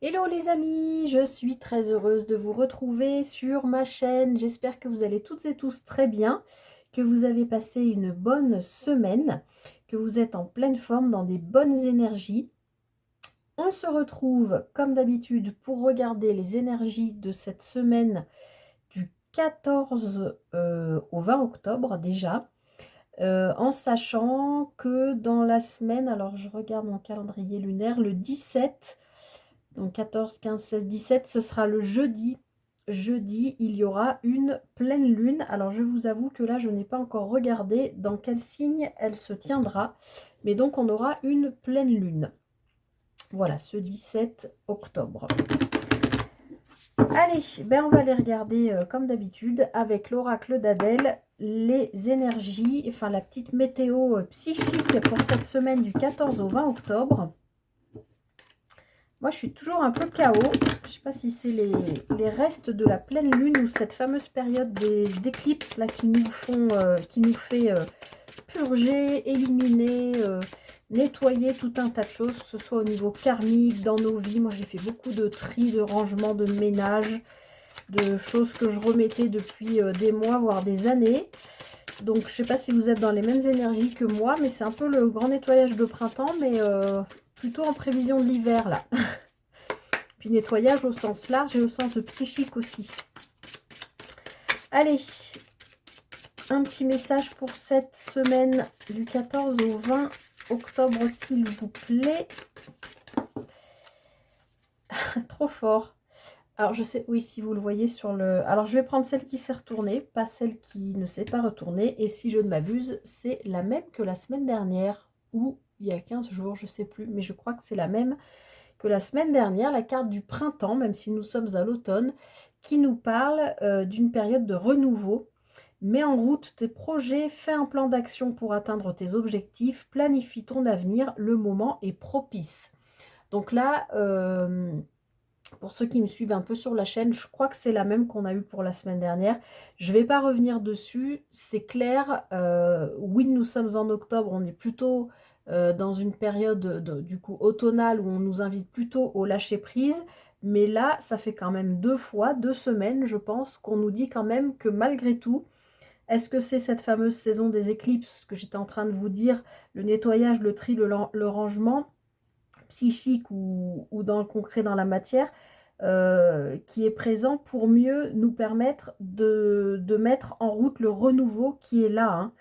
Hello les amis, je suis très heureuse de vous retrouver sur ma chaîne. J'espère que vous allez toutes et tous très bien, que vous avez passé une bonne semaine, que vous êtes en pleine forme, dans des bonnes énergies. On se retrouve comme d'habitude pour regarder les énergies de cette semaine du 14 au 20 octobre déjà. En sachant que dans la semaine, alors je regarde mon calendrier lunaire, le 17, donc 14, 15, 16, 17, ce sera le jeudi. Jeudi, il y aura une pleine lune. Alors, je vous avoue que là, je n'ai pas encore regardé dans quel signe elle se tiendra. Mais donc, on aura une pleine lune. Voilà, ce 17 octobre. Allez, ben on va les regarder comme d'habitude avec l'oracle d'Adèle, les énergies, enfin la petite météo psychique pour cette semaine du 14 au 20 octobre. Moi, je suis toujours un peu KO. Je ne sais pas si c'est les restes de la pleine lune ou cette fameuse période d'éclipse là qui nous fait purger, éliminer, nettoyer tout un tas de choses, que ce soit au niveau karmique, dans nos vies. Moi, j'ai fait beaucoup de tri, de rangement, de ménage, de choses que je remettais depuis des mois, voire des années. Donc, je ne sais pas si vous êtes dans les mêmes énergies que moi, mais c'est un peu le grand nettoyage de printemps, mais plutôt en prévision de l'hiver, là. Puis nettoyage au sens large et au sens psychique aussi. Allez, un petit message pour cette semaine du 14 au 20 octobre, s'il vous plaît. Trop fort. Alors, je sais, oui, si vous le voyez sur le... Alors, je vais prendre celle qui s'est retournée, pas celle qui ne s'est pas retournée. Et si je ne m'abuse, c'est la même que la semaine dernière, ou il y a 15 jours, je ne sais plus. Mais je crois que c'est la même que la semaine dernière, la carte du printemps, même si nous sommes à l'automne, qui nous parle d'une période de renouveau. Mets en route tes projets, fais un plan d'action pour atteindre tes objectifs, planifie ton avenir, le moment est propice. Donc là, pour ceux qui me suivent un peu sur la chaîne, je crois que c'est la même qu'on a eue pour la semaine dernière. Je ne vais pas revenir dessus, c'est clair. Oui, nous sommes en octobre, on est plutôt dans une période du coup automnale où on nous invite plutôt au lâcher prise. Mais là, ça fait quand même 2 semaines, je pense, qu'on nous dit quand même que malgré tout, est-ce que c'est cette fameuse saison des éclipses, ce que j'étais en train de vous dire, le nettoyage, le tri, le rangement psychique ou dans le concret, dans la matière, qui est présent pour mieux nous permettre de mettre en route le renouveau qui est là, hein.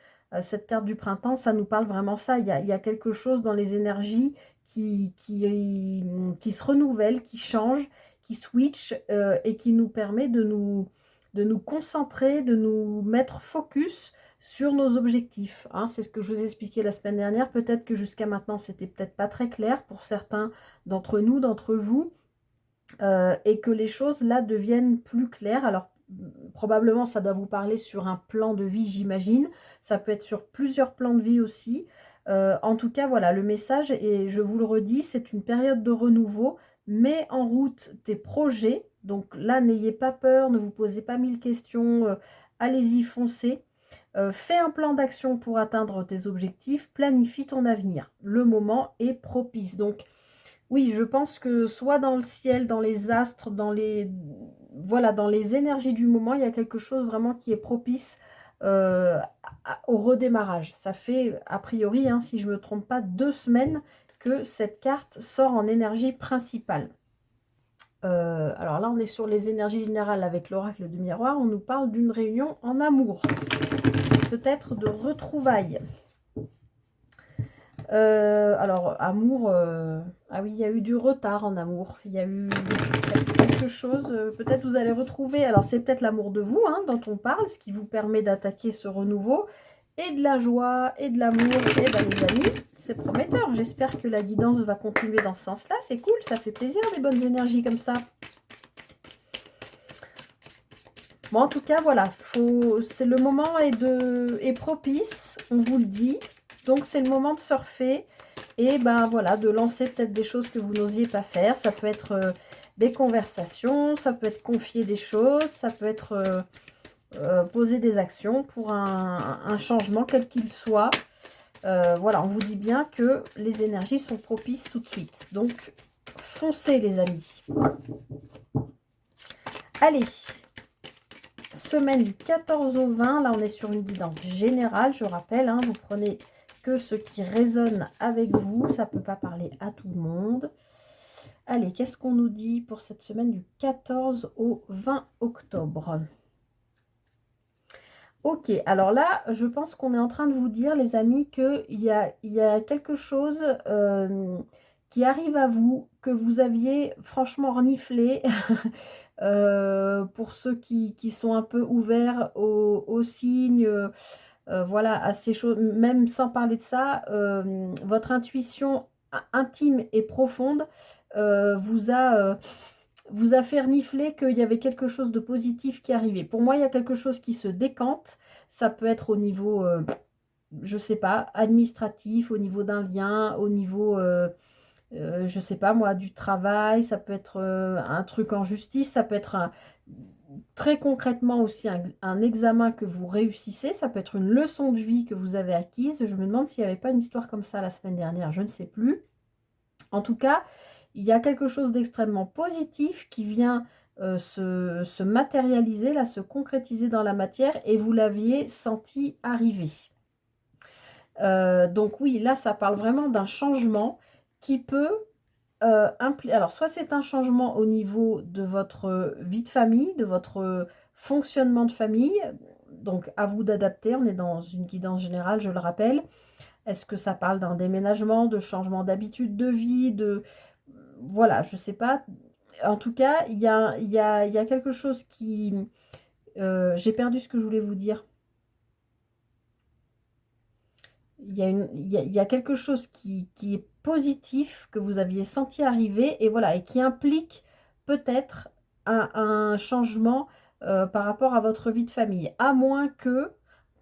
Cette carte du printemps, ça nous parle vraiment ça. Il y a quelque chose dans les énergies qui se renouvelle, qui change, qui switch et qui nous permet de nous concentrer, de nous mettre focus sur nos objectifs, hein. C'est ce que je vous ai expliqué la semaine dernière. Peut-être que jusqu'à maintenant, c'était peut-être pas très clair pour certains d'entre nous, d'entre vous, et que les choses là deviennent plus claires. Alors, probablement, ça doit vous parler sur un plan de vie, j'imagine. Ça peut être sur plusieurs plans de vie aussi. En tout cas, voilà, le message, et je vous le redis, c'est une période de renouveau. Mets en route tes projets. Donc là, n'ayez pas peur, ne vous posez pas 1000 questions. Allez-y, foncez. Fais un plan d'action pour atteindre tes objectifs, planifie ton avenir. Le moment est propice. Donc, oui, je pense que soit dans le ciel, dans les astres, voilà, dans les énergies du moment, il y a quelque chose vraiment qui est propice au redémarrage. Ça fait, a priori, hein, si je ne me trompe pas, 2 semaines que cette carte sort en énergie principale. Alors là, on est sur les énergies générales avec l'oracle du miroir. On nous parle d'une réunion en amour, peut-être de retrouvailles. Alors, amour, ah oui, il y a eu du retard en amour. Il y a eu quelque chose, peut-être vous allez retrouver. Alors, c'est peut-être l'amour de vous, hein, dont on parle, ce qui vous permet d'attaquer ce renouveau. Et de la joie, et de l'amour. Et ben, les amis, c'est prometteur. J'espère que la guidance va continuer dans ce sens-là. C'est cool, ça fait plaisir, des bonnes énergies comme ça. Bon, en tout cas, voilà, c'est le moment est propice, on vous le dit. Donc, c'est le moment de surfer et ben voilà, de lancer peut-être des choses que vous n'osiez pas faire. Ça peut être des conversations, ça peut être confier des choses, ça peut être poser des actions pour un changement, quel qu'il soit. Voilà, on vous dit bien que les énergies sont propices tout de suite. Donc, foncez les amis. Allez, semaine du 14 au 20, là on est sur une guidance générale, je rappelle, hein, vous prenez que ce qui résonne avec vous, ça ne peut pas parler à tout le monde. Allez, qu'est-ce qu'on nous dit pour cette semaine du 14 au 20 octobre? Ok, alors là, je pense qu'on est en train de vous dire, les amis, qu'il y a quelque chose qui arrive à vous, que vous aviez franchement reniflé. Pour ceux qui sont un peu ouverts aux signes, voilà, à ces choses, même sans parler de ça, votre intuition intime et profonde vous a fait renifler qu'il y avait quelque chose de positif qui arrivait. Pour moi, il y a quelque chose qui se décante. Ça peut être au niveau, je sais pas, administratif, au niveau d'un lien, au niveau, je sais pas moi, du travail. Ça peut être un truc en justice. Ça peut être très concrètement aussi un examen que vous réussissez. Ça peut être une leçon de vie que vous avez acquise. Je me demande s'il n'y avait pas une histoire comme ça la semaine dernière. Je ne sais plus. En tout cas, il y a quelque chose d'extrêmement positif qui vient se matérialiser, là, se concrétiser dans la matière et vous l'aviez senti arriver. Donc oui, là, ça parle vraiment d'un changement qui peut impliquer... Alors, soit c'est un changement au niveau de votre vie de famille, de votre fonctionnement de famille. Donc, à vous d'adapter. On est dans une guidance générale, je le rappelle. Est-ce que ça parle d'un déménagement, de changement d'habitude de vie, de... Voilà, je ne sais pas. En tout cas, il y a quelque chose qui... j'ai perdu ce que je voulais vous dire. Il y a quelque chose qui est positif, que vous aviez senti arriver, et voilà, et qui implique peut-être un changement par rapport à votre vie de famille. À moins que,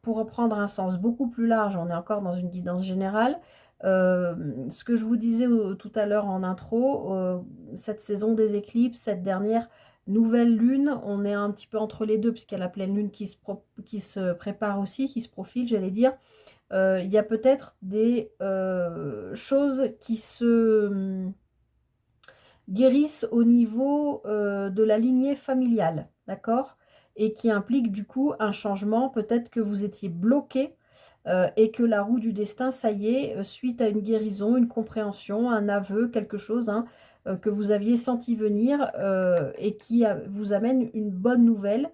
pour reprendre un sens beaucoup plus large, on est encore dans une guidance générale, ce que je vous disais tout à l'heure en intro, cette saison des éclipses, cette dernière nouvelle lune, on est un petit peu entre les deux, puisqu'il y a la pleine lune qui se prépare aussi, qui se profile, j'allais dire. Il y a peut-être des choses qui se guérissent au niveau de la lignée familiale, d'accord? Et qui impliquent du coup un changement, peut-être que vous étiez bloqué et que la roue du destin, ça y est, suite à une guérison, une compréhension, un aveu, quelque chose hein, que vous aviez senti venir et qui vous amène une bonne nouvelle,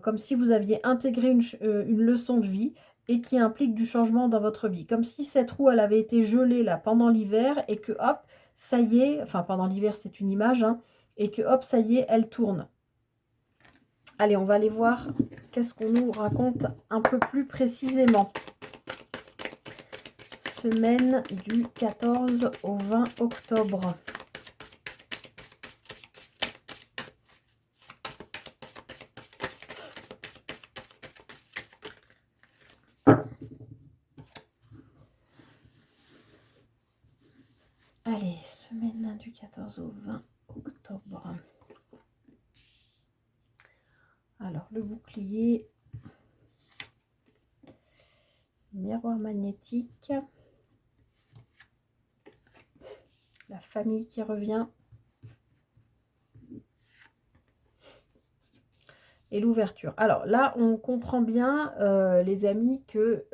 comme si vous aviez intégré une leçon de vie et qui implique du changement dans votre vie. Comme si cette roue, elle avait été gelée là pendant l'hiver et que hop, ça y est, enfin pendant l'hiver c'est une image, hein, et que hop, ça y est, elle tourne. Allez, on va aller voir qu'est-ce qu'on nous raconte un peu plus précisément. Semaine du 14 au 20 octobre. Allez, semaine du 14 au 20 octobre. Alors, le bouclier, miroir magnétique, la famille qui revient et l'ouverture. Alors là, on comprend bien, les amis, que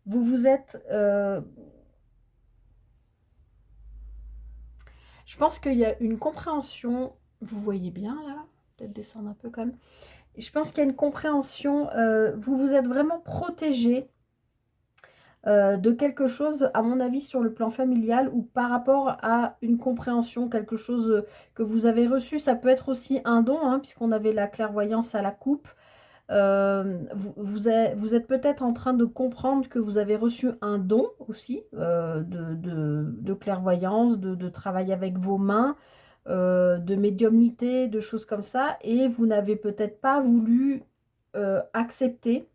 vous vous êtes... je pense qu'il y a une compréhension, vous voyez bien là, peut-être descendre un peu quand même. Et je pense qu'il y a une compréhension, vous vous êtes vraiment protégé de quelque chose, à mon avis, sur le plan familial ou par rapport à une compréhension, quelque chose que vous avez reçu. Ça peut être aussi un don, hein, puisqu'on avait la clairvoyance à la coupe. Vous êtes peut-être en train de comprendre que vous avez reçu un don aussi de clairvoyance, de travail avec vos mains, de médiumnité, de choses comme ça, et vous n'avez peut-être pas voulu accepter.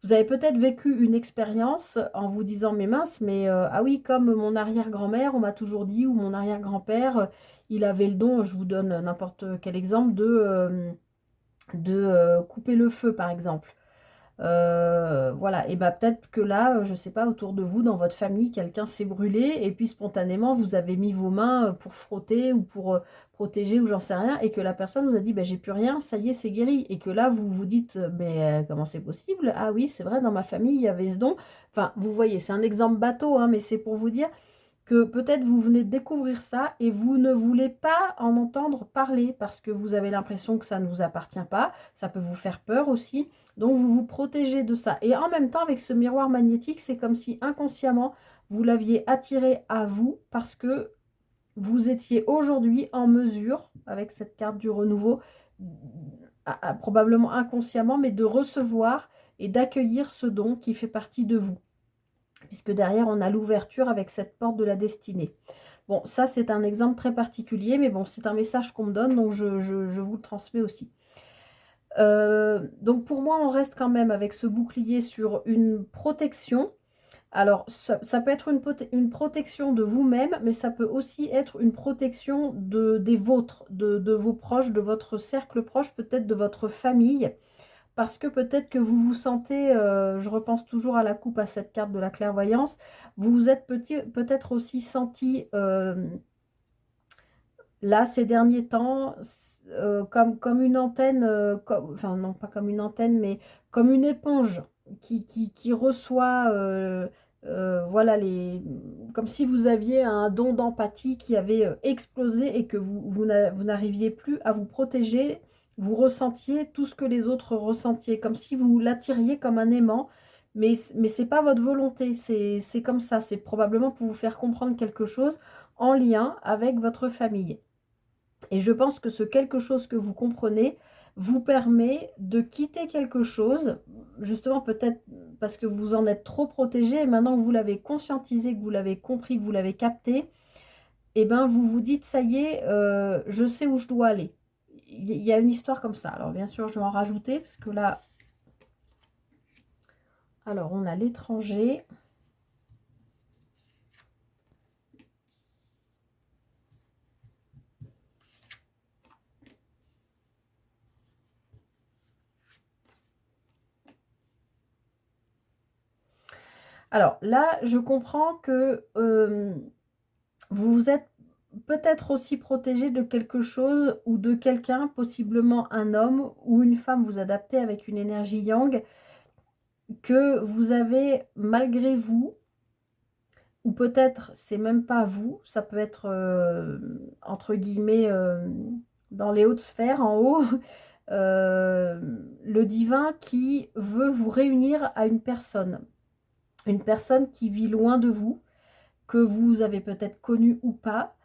Vous avez peut-être vécu une expérience en vous disant, mais mince, mais ah oui, comme mon arrière-grand-mère, on m'a toujours dit, ou mon arrière-grand-père, il avait le don, je vous donne n'importe quel exemple, de couper le feu, par exemple. Voilà, et bah peut-être que là, je sais pas, autour de vous, dans votre famille, quelqu'un s'est brûlé et puis spontanément, vous avez mis vos mains pour frotter ou pour protéger ou j'en sais rien et que la personne vous a dit, bah, j'ai plus rien, ça y est, c'est guéri. Et que là, vous vous dites, mais comment c'est possible? Ah oui, c'est vrai, dans ma famille, il y avait ce don. Enfin, vous voyez, c'est un exemple bateau, hein, mais c'est pour vous dire que peut-être vous venez de découvrir ça et vous ne voulez pas en entendre parler parce que vous avez l'impression que ça ne vous appartient pas, ça peut vous faire peur aussi, donc vous vous protégez de ça. Et en même temps, avec ce miroir magnétique, c'est comme si inconsciemment, vous l'aviez attiré à vous parce que vous étiez aujourd'hui en mesure, avec cette carte du renouveau, probablement inconsciemment, mais de recevoir et d'accueillir ce don qui fait partie de vous puisque derrière, on a l'ouverture avec cette porte de la destinée. Bon, ça, c'est un exemple très particulier, mais bon, c'est un message qu'on me donne, donc je vous le transmets aussi. Donc pour moi, on reste quand même avec ce bouclier sur une protection. Alors, ça peut être une protection de vous-même, mais ça peut aussi être une protection des vôtres, de vos proches, de votre cercle proche, peut-être de votre famille. Parce que peut-être que vous vous sentez, je repense toujours à la coupe, à cette carte de la clairvoyance, vous vous êtes peut-être aussi senti, là, ces derniers temps, comme une antenne, enfin non, pas comme une antenne, mais comme une éponge qui reçoit, voilà, comme si vous aviez un don d'empathie qui avait explosé et que vous n'arriviez plus à vous protéger, vous ressentiez tout ce que les autres ressentiez, comme si vous l'attiriez comme un aimant, mais c'est pas votre volonté, c'est comme ça, c'est probablement pour vous faire comprendre quelque chose en lien avec votre famille. Et je pense que ce quelque chose que vous comprenez vous permet de quitter quelque chose, justement peut-être parce que vous en êtes trop protégé et maintenant que vous l'avez conscientisé, que vous l'avez compris, que vous l'avez capté, et ben vous vous dites ça y est, je sais où je dois aller. Il y a une histoire comme ça. Alors bien sûr, je vais en rajouter parce que là, alors on a l'étranger. Alors là, je comprends que vous vous êtes peut-être aussi protégé de quelque chose ou de quelqu'un, possiblement un homme ou une femme, vous adaptez avec une énergie yang, que vous avez malgré vous, ou peut-être c'est même pas vous, ça peut être entre guillemets dans les hautes sphères, en haut, le divin qui veut vous réunir à une personne qui vit loin de vous, que vous avez peut-être connue ou pas.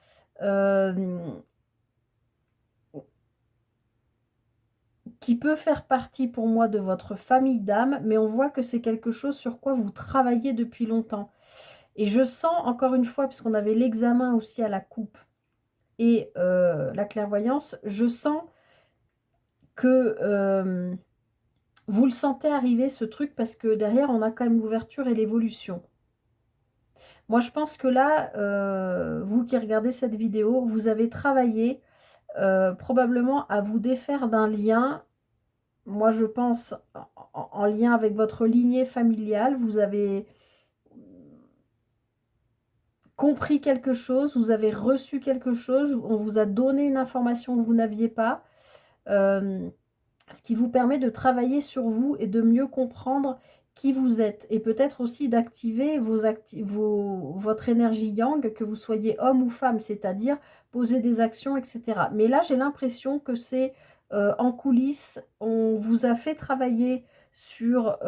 Qui peut faire partie pour moi de votre famille d'âme, mais on voit que c'est quelque chose sur quoi vous travaillez depuis longtemps. Et je sens encore une fois, puisqu'on avait l'examen aussi à la coupe et la clairvoyance, je sens que vous le sentez arriver ce truc parce que derrière on a quand même l'ouverture et l'évolution. Moi je pense que là, vous qui regardez cette vidéo, vous avez travaillé probablement à vous défaire d'un lien. Moi, je pense en lien avec votre lignée familiale, vous avez compris quelque chose, vous avez reçu quelque chose, on vous a donné une information que vous n'aviez pas, euh, ce qui vous permet de travailler sur vous et de mieux comprendre qui vous êtes et peut-être aussi d'activer votre énergie yang, que vous soyez homme ou femme, c'est-à-dire poser des actions, etc. Mais là, j'ai l'impression que c'est en coulisses, on vous a fait travailler sur,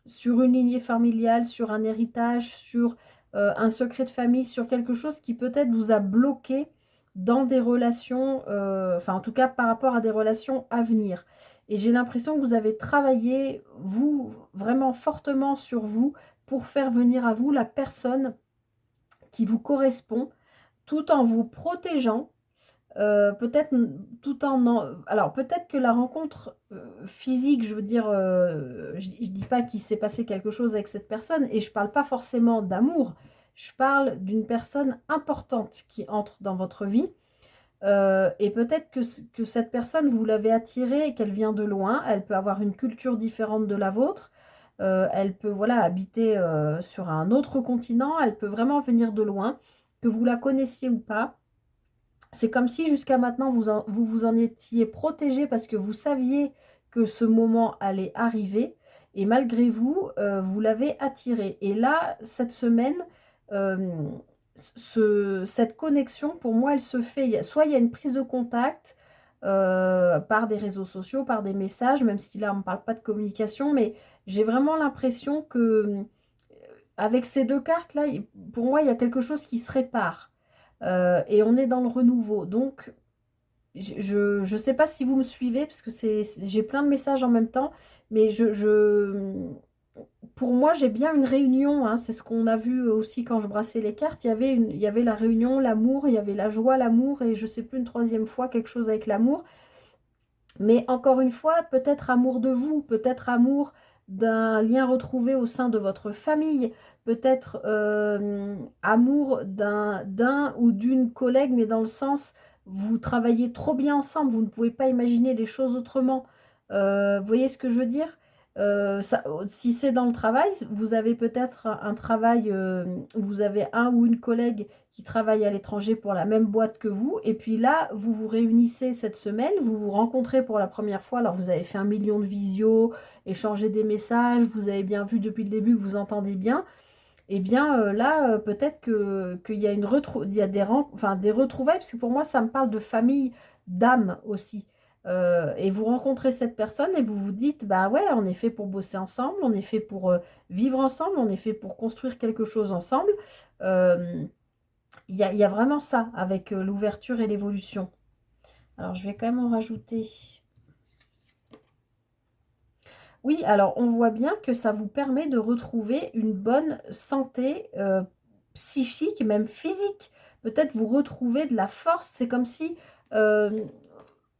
sur une lignée familiale, sur un héritage, sur un secret de famille, sur quelque chose qui peut-être vous a bloqué dans des relations, enfin en tout cas par rapport à des relations à venir. Et j'ai l'impression que vous avez travaillé, vous, vraiment fortement sur vous pour faire venir à vous la personne qui vous correspond, tout en vous protégeant, peut-être tout alors peut-être que la rencontre physique, je veux dire, je ne dis pas qu'il s'est passé quelque chose avec cette personne, et je ne parle pas forcément d'amour, je parle d'une personne importante qui entre dans votre vie. Et peut-être que cette personne, vous l'avez attirée et qu'elle vient de loin. Elle peut avoir une culture différente de la vôtre. Elle peut, voilà, habiter sur un autre continent. Elle peut vraiment venir de loin, que vous la connaissiez ou pas. C'est comme si jusqu'à maintenant, vous en étiez protégé parce que vous saviez que ce moment allait arriver. Et malgré vous, vous l'avez attiré. Et là, cette semaine, euh, cette connexion, pour moi, elle se fait. Soit il y a une prise de contact par des réseaux sociaux, par des messages, même si là, on ne parle pas de communication, mais j'ai vraiment l'impression que avec ces deux cartes-là, pour moi, il y a quelque chose qui se répare. Et on est dans le renouveau. Donc, je ne sais pas si vous me suivez, parce que j'ai plein de messages en même temps, mais pour moi, j'ai bien une réunion, hein, c'est ce qu'on a vu aussi quand je brassais les cartes. Il y avait la réunion, l'amour, il y avait la joie, l'amour, et je ne sais plus une troisième fois, quelque chose avec l'amour. Mais encore une fois, peut-être amour de vous, peut-être amour d'un lien retrouvé au sein de votre famille, peut-être amour d'un ou d'une collègue, mais dans le sens, vous travaillez trop bien ensemble, vous ne pouvez pas imaginer les choses autrement. Vous voyez ce que je veux dire? Si c'est dans le travail, vous avez peut-être un travail, vous avez un ou une collègue qui travaille à l'étranger pour la même boîte que vous. Et puis là, vous vous réunissez cette semaine, vous vous rencontrez pour la première fois. Alors, vous avez fait 1 million de visios, échangé des messages, vous avez bien vu depuis le début que vous entendez bien. Et bien là, peut-être qu'il y a il y a enfin, des retrouvailles, parce que pour moi, ça me parle de famille, d'âme aussi. Et vous rencontrez cette personne et vous vous dites, bah ouais, on est fait pour bosser ensemble, on est fait pour vivre ensemble, on est fait pour construire quelque chose ensemble. Euh, il y a vraiment ça avec l'ouverture et l'évolution. Alors, je vais quand même en rajouter. Oui, alors on voit bien que ça vous permet de retrouver une bonne santé psychique, même physique. Peut-être vous retrouver de la force. C'est comme si euh,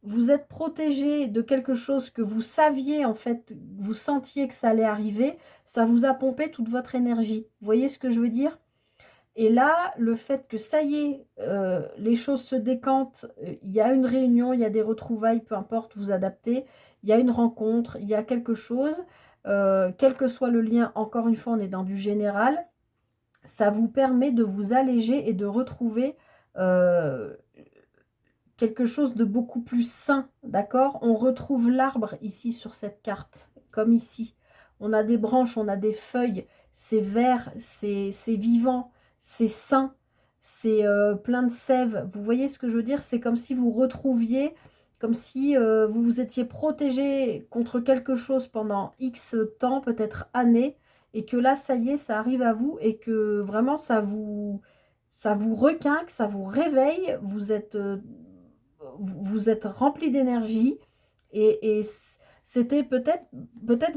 vous êtes protégé de quelque chose que vous saviez, en fait, vous sentiez que ça allait arriver. Ça vous a pompé toute votre énergie. Vous voyez ce que je veux dire? Et là, le fait que ça y est, les choses se décantent, il y a une réunion, il y a des retrouvailles, peu importe, vous adaptez, il y a une rencontre, il y a quelque chose, quel que soit le lien, encore une fois, on est dans du général, ça vous permet de vous alléger et de retrouver quelque chose de beaucoup plus sain, d'accord? On retrouve l'arbre ici sur cette carte, comme ici. On a des branches, on a des feuilles, c'est vert, c'est vivant, c'est sain, c'est plein de sève. Vous voyez ce que je veux dire? C'est comme si vous retrouviez, comme si vous vous étiez protégé contre quelque chose pendant X temps, peut-être années, et que là, ça y est, ça arrive à vous, et que vraiment, ça vous requinque, ça vous réveille, vous êtes rempli d'énergie et c'était peut-être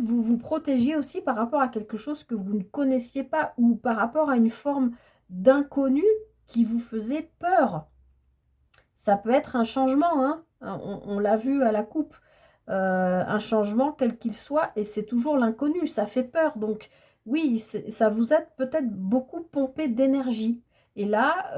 vous vous protégiez aussi par rapport à quelque chose que vous ne connaissiez pas ou par rapport à une forme d'inconnu qui vous faisait peur. Ça peut être un changement, hein. On l'a vu à la coupe, un changement quel qu'il soit, et c'est toujours l'inconnu, ça fait peur. Donc oui, ça vous a peut-être beaucoup pompé d'énergie. Et là,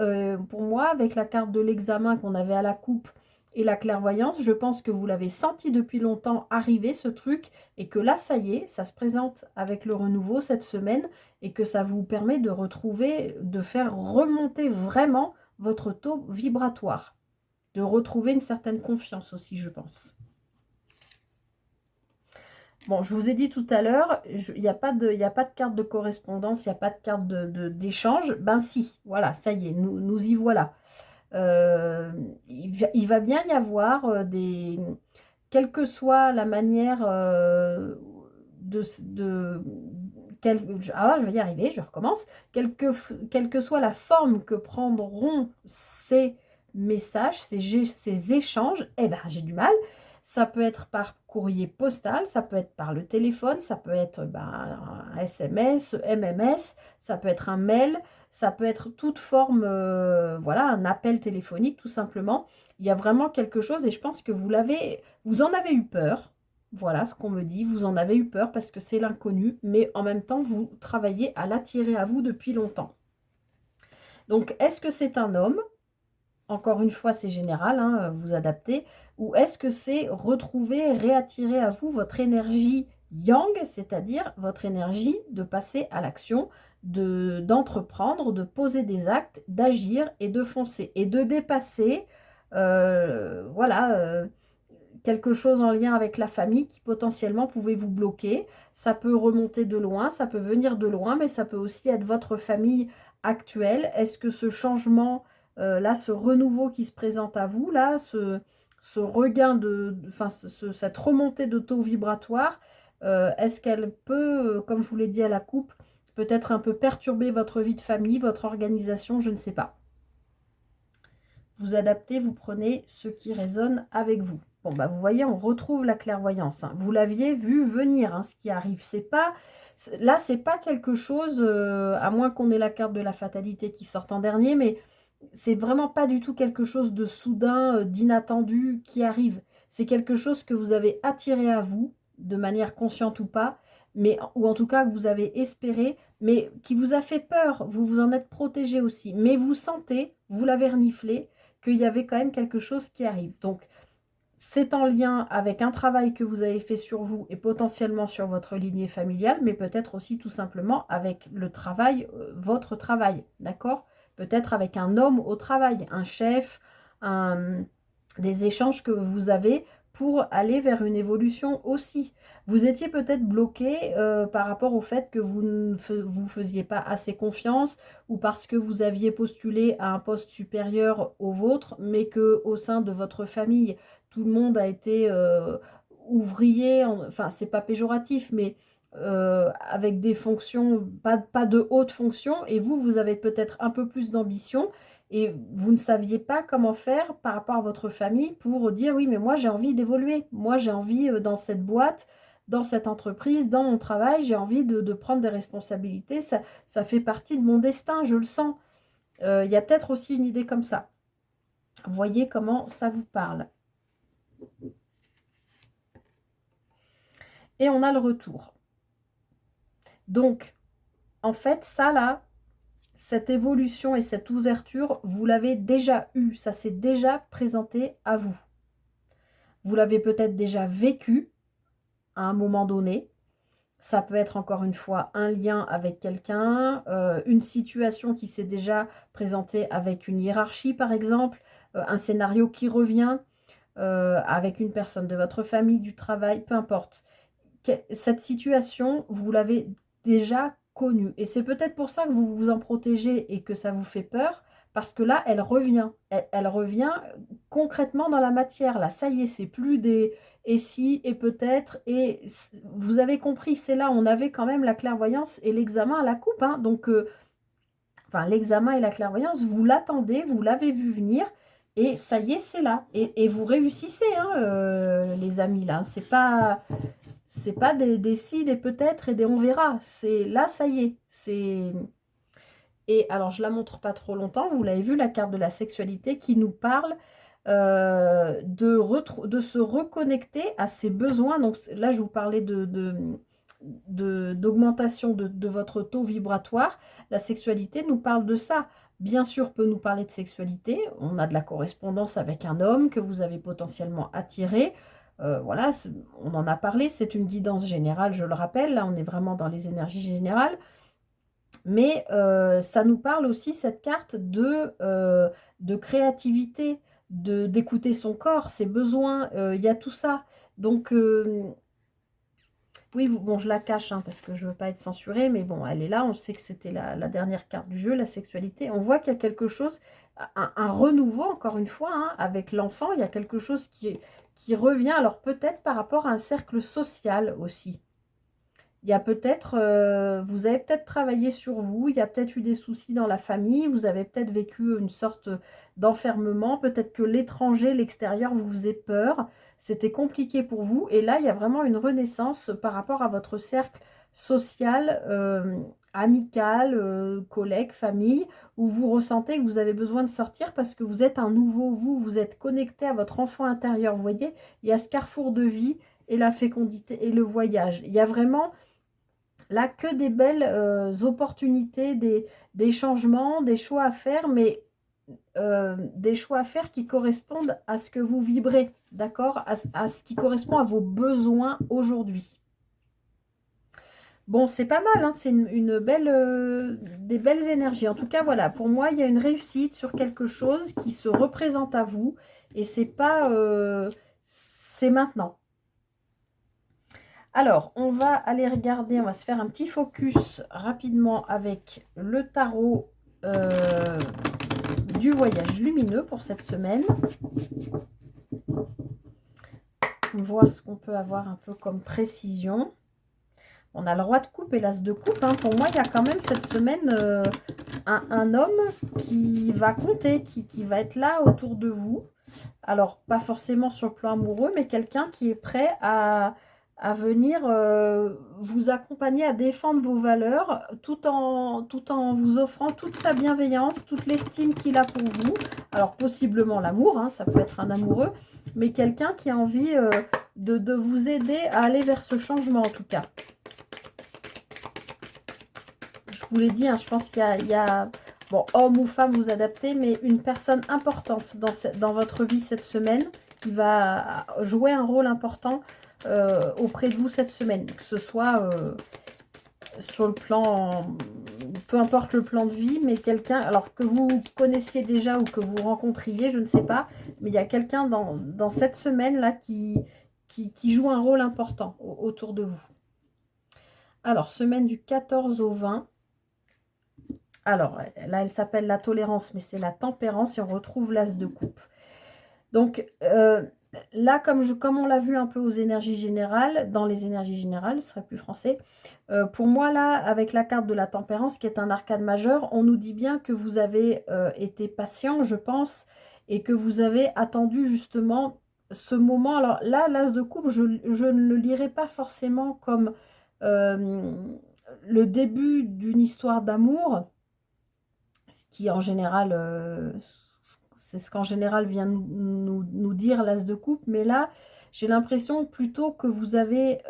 pour moi, avec la carte de l'examen qu'on avait à la coupe et la clairvoyance, je pense que vous l'avez senti depuis longtemps arriver, ce truc, et que là, ça y est, ça se présente avec le renouveau cette semaine, et que ça vous permet de retrouver, de faire remonter vraiment votre taux vibratoire, de retrouver une certaine confiance aussi, je pense. Bon, je vous ai dit tout à l'heure, il n'y a pas de, il y a pas de carte de correspondance, il n'y a pas de carte d'échange. Ben si, voilà, ça y est, nous y voilà. Euh, il va bien y avoir quelle que soit la manière je vais y arriver, je recommence. Quelle que soit la forme que prendront ces messages, ces échanges, eh ben, j'ai du mal. Ça peut être par courrier postal, ça peut être par le téléphone, ça peut être un SMS, MMS, ça peut être un mail, ça peut être toute forme, voilà, un appel téléphonique tout simplement. Il y a vraiment quelque chose et je pense que vous en avez eu peur. Voilà ce qu'on me dit, vous en avez eu peur parce que c'est l'inconnu, mais en même temps, vous travaillez à l'attirer à vous depuis longtemps. Donc, est-ce que c'est un homme? encore une fois, c'est général, hein, vous adaptez. Ou est-ce que c'est retrouver, réattirer à vous votre énergie yang, c'est-à-dire votre énergie de passer à l'action, d'entreprendre, de poser des actes, d'agir et de foncer et de dépasser, voilà, quelque chose en lien avec la famille qui potentiellement pouvait vous bloquer. Ça peut remonter de loin, ça peut venir de loin, mais ça peut aussi être votre famille actuelle. Est-ce que ce changement, là, ce renouveau qui se présente à vous, là, ce regain enfin, cette remontée de taux vibratoire, est-ce qu'elle peut, comme je vous l'ai dit à la coupe, peut-être un peu perturber votre vie de famille, votre organisation, je ne sais pas. Vous adaptez, vous prenez ce qui résonne avec vous. Bon, bah, vous voyez, on retrouve la clairvoyance, hein. Vous l'aviez vu venir, hein, ce qui arrive. Là, c'est pas quelque chose, à moins qu'on ait la carte de la fatalité qui sorte en dernier, mais c'est vraiment pas du tout quelque chose de soudain, d'inattendu qui arrive. C'est quelque chose que vous avez attiré à vous, de manière consciente ou pas, mais, ou en tout cas que vous avez espéré, mais qui vous a fait peur. Vous vous en êtes protégé aussi. Mais vous sentez, vous l'avez reniflé, qu'il y avait quand même quelque chose qui arrive. Donc, c'est en lien avec un travail que vous avez fait sur vous et potentiellement sur votre lignée familiale, mais peut-être aussi tout simplement avec le travail, votre travail, d'accord? Peut-être avec un homme au travail, un chef, des échanges que vous avez pour aller vers une évolution aussi. Vous étiez peut-être bloqué par rapport au fait que vous ne vous faisiez pas assez confiance ou parce que vous aviez postulé à un poste supérieur au vôtre, mais que au sein de votre famille, tout le monde a été ouvrier, enfin c'est pas péjoratif, mais avec des fonctions, pas de haute fonction, et vous avez peut-être un peu plus d'ambition, et vous ne saviez pas comment faire par rapport à votre famille pour dire oui, mais moi j'ai envie d'évoluer, moi j'ai envie dans cette boîte, dans cette entreprise, dans mon travail, j'ai envie de prendre des responsabilités, ça fait partie de mon destin, je le sens. Il y a peut-être aussi une idée comme ça. Voyez comment ça vous parle. Et on a le retour. Donc, en fait, ça là, cette évolution et cette ouverture, vous l'avez déjà eue, ça s'est déjà présenté à vous. Vous l'avez peut-être déjà vécu à un moment donné. Ça peut être encore une fois un lien avec quelqu'un, une situation qui s'est déjà présentée avec une hiérarchie par exemple, un scénario qui revient avec une personne de votre famille, du travail, peu importe. Cette situation, vous l'avez déjà connue. Et c'est peut-être pour ça que vous vous en protégez et que ça vous fait peur, parce que là, elle revient. Elle revient concrètement dans la matière. Là, ça y est, c'est plus des et si, et peut-être. Et vous avez compris, c'est là, on avait quand même la clairvoyance et l'examen à la coupe, hein. Donc, enfin, l'examen et la clairvoyance, vous l'attendez, vous l'avez vu venir. Et ça y est, c'est là. Et vous réussissez, hein, les amis, là. C'est pas des si, des peut-être et des on verra. C'est là, ça y est. Et alors, je la montre pas trop longtemps. Vous l'avez vu, la carte de la sexualité qui nous parle de se reconnecter à ses besoins. Donc là, je vous parlais d'augmentation de votre taux vibratoire. La sexualité nous parle de ça. Bien sûr, peut nous parler de sexualité. On a de la correspondance avec un homme que vous avez potentiellement attiré. Voilà, on en a parlé, c'est une guidance générale, je le rappelle. Là, on est vraiment dans les énergies générales. Mais ça nous parle aussi, cette carte, de créativité, d'écouter son corps, ses besoins. Il y a tout ça. Donc, oui, bon, je la cache hein, parce que je ne veux pas être censurée, mais bon, elle est là. On sait que c'était la dernière carte du jeu, la sexualité. On voit qu'il y a quelque chose, un renouveau, encore une fois, hein, avec l'enfant. Il y a quelque chose qui revient. Alors, peut-être par rapport à un cercle social aussi. Il y a peut-être, vous avez peut-être travaillé sur vous, il y a peut-être eu des soucis dans la famille, vous avez peut-être vécu une sorte d'enfermement, peut-être que l'étranger, l'extérieur vous faisait peur, c'était compliqué pour vous. Et là, il y a vraiment une renaissance par rapport à votre cercle social, amical, collègues, famille, où vous ressentez que vous avez besoin de sortir parce que vous êtes un nouveau vous, vous êtes connecté à votre enfant intérieur. Vous voyez, il y a ce carrefour de vie et la fécondité et le voyage. Il y a vraiment là que des belles opportunités, des changements, des choix à faire, mais des choix à faire qui correspondent à ce que vous vibrez, d'accord, à ce qui correspond à vos besoins aujourd'hui. Bon, c'est pas mal, hein, c'est une belle, des belles énergies. En tout cas, voilà, pour moi, il y a une réussite sur quelque chose qui se représente à vous et c'est pas, c'est maintenant. Alors, on va aller regarder, on va se faire un petit focus rapidement avec le tarot du voyage lumineux pour cette semaine. Voir ce qu'on peut avoir un peu comme précision. On a le roi de coupe et l'as de coupe. Hein. Pour moi, il y a quand même cette semaine un homme qui va compter, qui va être là autour de vous. Alors, pas forcément sur le plan amoureux, mais quelqu'un qui est prêt à venir vous accompagner à défendre vos valeurs tout en vous offrant toute sa bienveillance, toute l'estime qu'il a pour vous. Alors, possiblement l'amour, hein, ça peut être un amoureux, mais quelqu'un qui a envie de vous aider à aller vers ce changement en tout cas. Je vous l'ai dit, hein, je pense qu'il y a bon, homme ou femme, vous adaptez, mais une personne importante dans votre vie cette semaine qui va jouer un rôle important auprès de vous cette semaine. Que ce soit sur le plan, peu importe le plan de vie, mais quelqu'un, alors que vous connaissiez déjà ou que vous rencontriez, je ne sais pas, mais il y a quelqu'un dans cette semaine-là qui joue un rôle important autour de vous. Alors, semaine du 14 au 20. Alors, là, elle s'appelle la tolérance, mais c'est la tempérance et on retrouve l'as de coupe. Donc, là, comme on l'a vu un peu aux énergies générales, dans les énergies générales, ce serait plus français, pour moi, là, avec la carte de la tempérance, qui est un arcane majeur, on nous dit bien que vous avez été patient, je pense, et que vous avez attendu justement ce moment. Alors là, l'as de coupe, je ne le lirai pas forcément comme le début d'une histoire d'amour, ce qui en général, c'est ce qu'en général vient nous dire l'as de coupe, mais là, j'ai l'impression plutôt que vous avez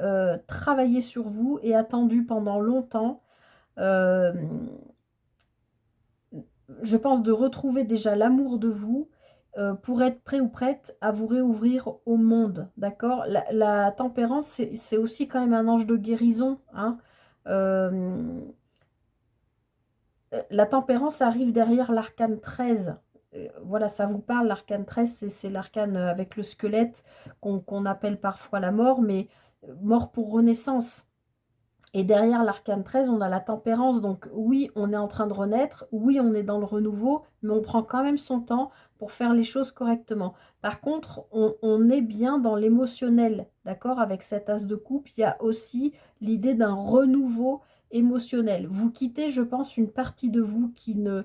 travaillé sur vous et attendu pendant longtemps, euh, je pense, de retrouver déjà l'amour de vous pour être prêt ou prête à vous réouvrir au monde, d'accord. La tempérance, c'est aussi quand même un ange de guérison, hein. Euh, La tempérance arrive derrière l'arcane 13. Voilà, ça vous parle, l'arcane 13, c'est l'arcane avec le squelette qu'on appelle parfois la mort, mais mort pour renaissance. Et derrière l'arcane 13, on a la tempérance. Donc oui, on est en train de renaître, oui, on est dans le renouveau, mais on prend quand même son temps pour faire les choses correctement. Par contre, on est bien dans l'émotionnel, d'accord? Avec cet as de coupe, il y a aussi l'idée d'un renouveau émotionnel. Vous quittez, je pense, une partie de vous qui ne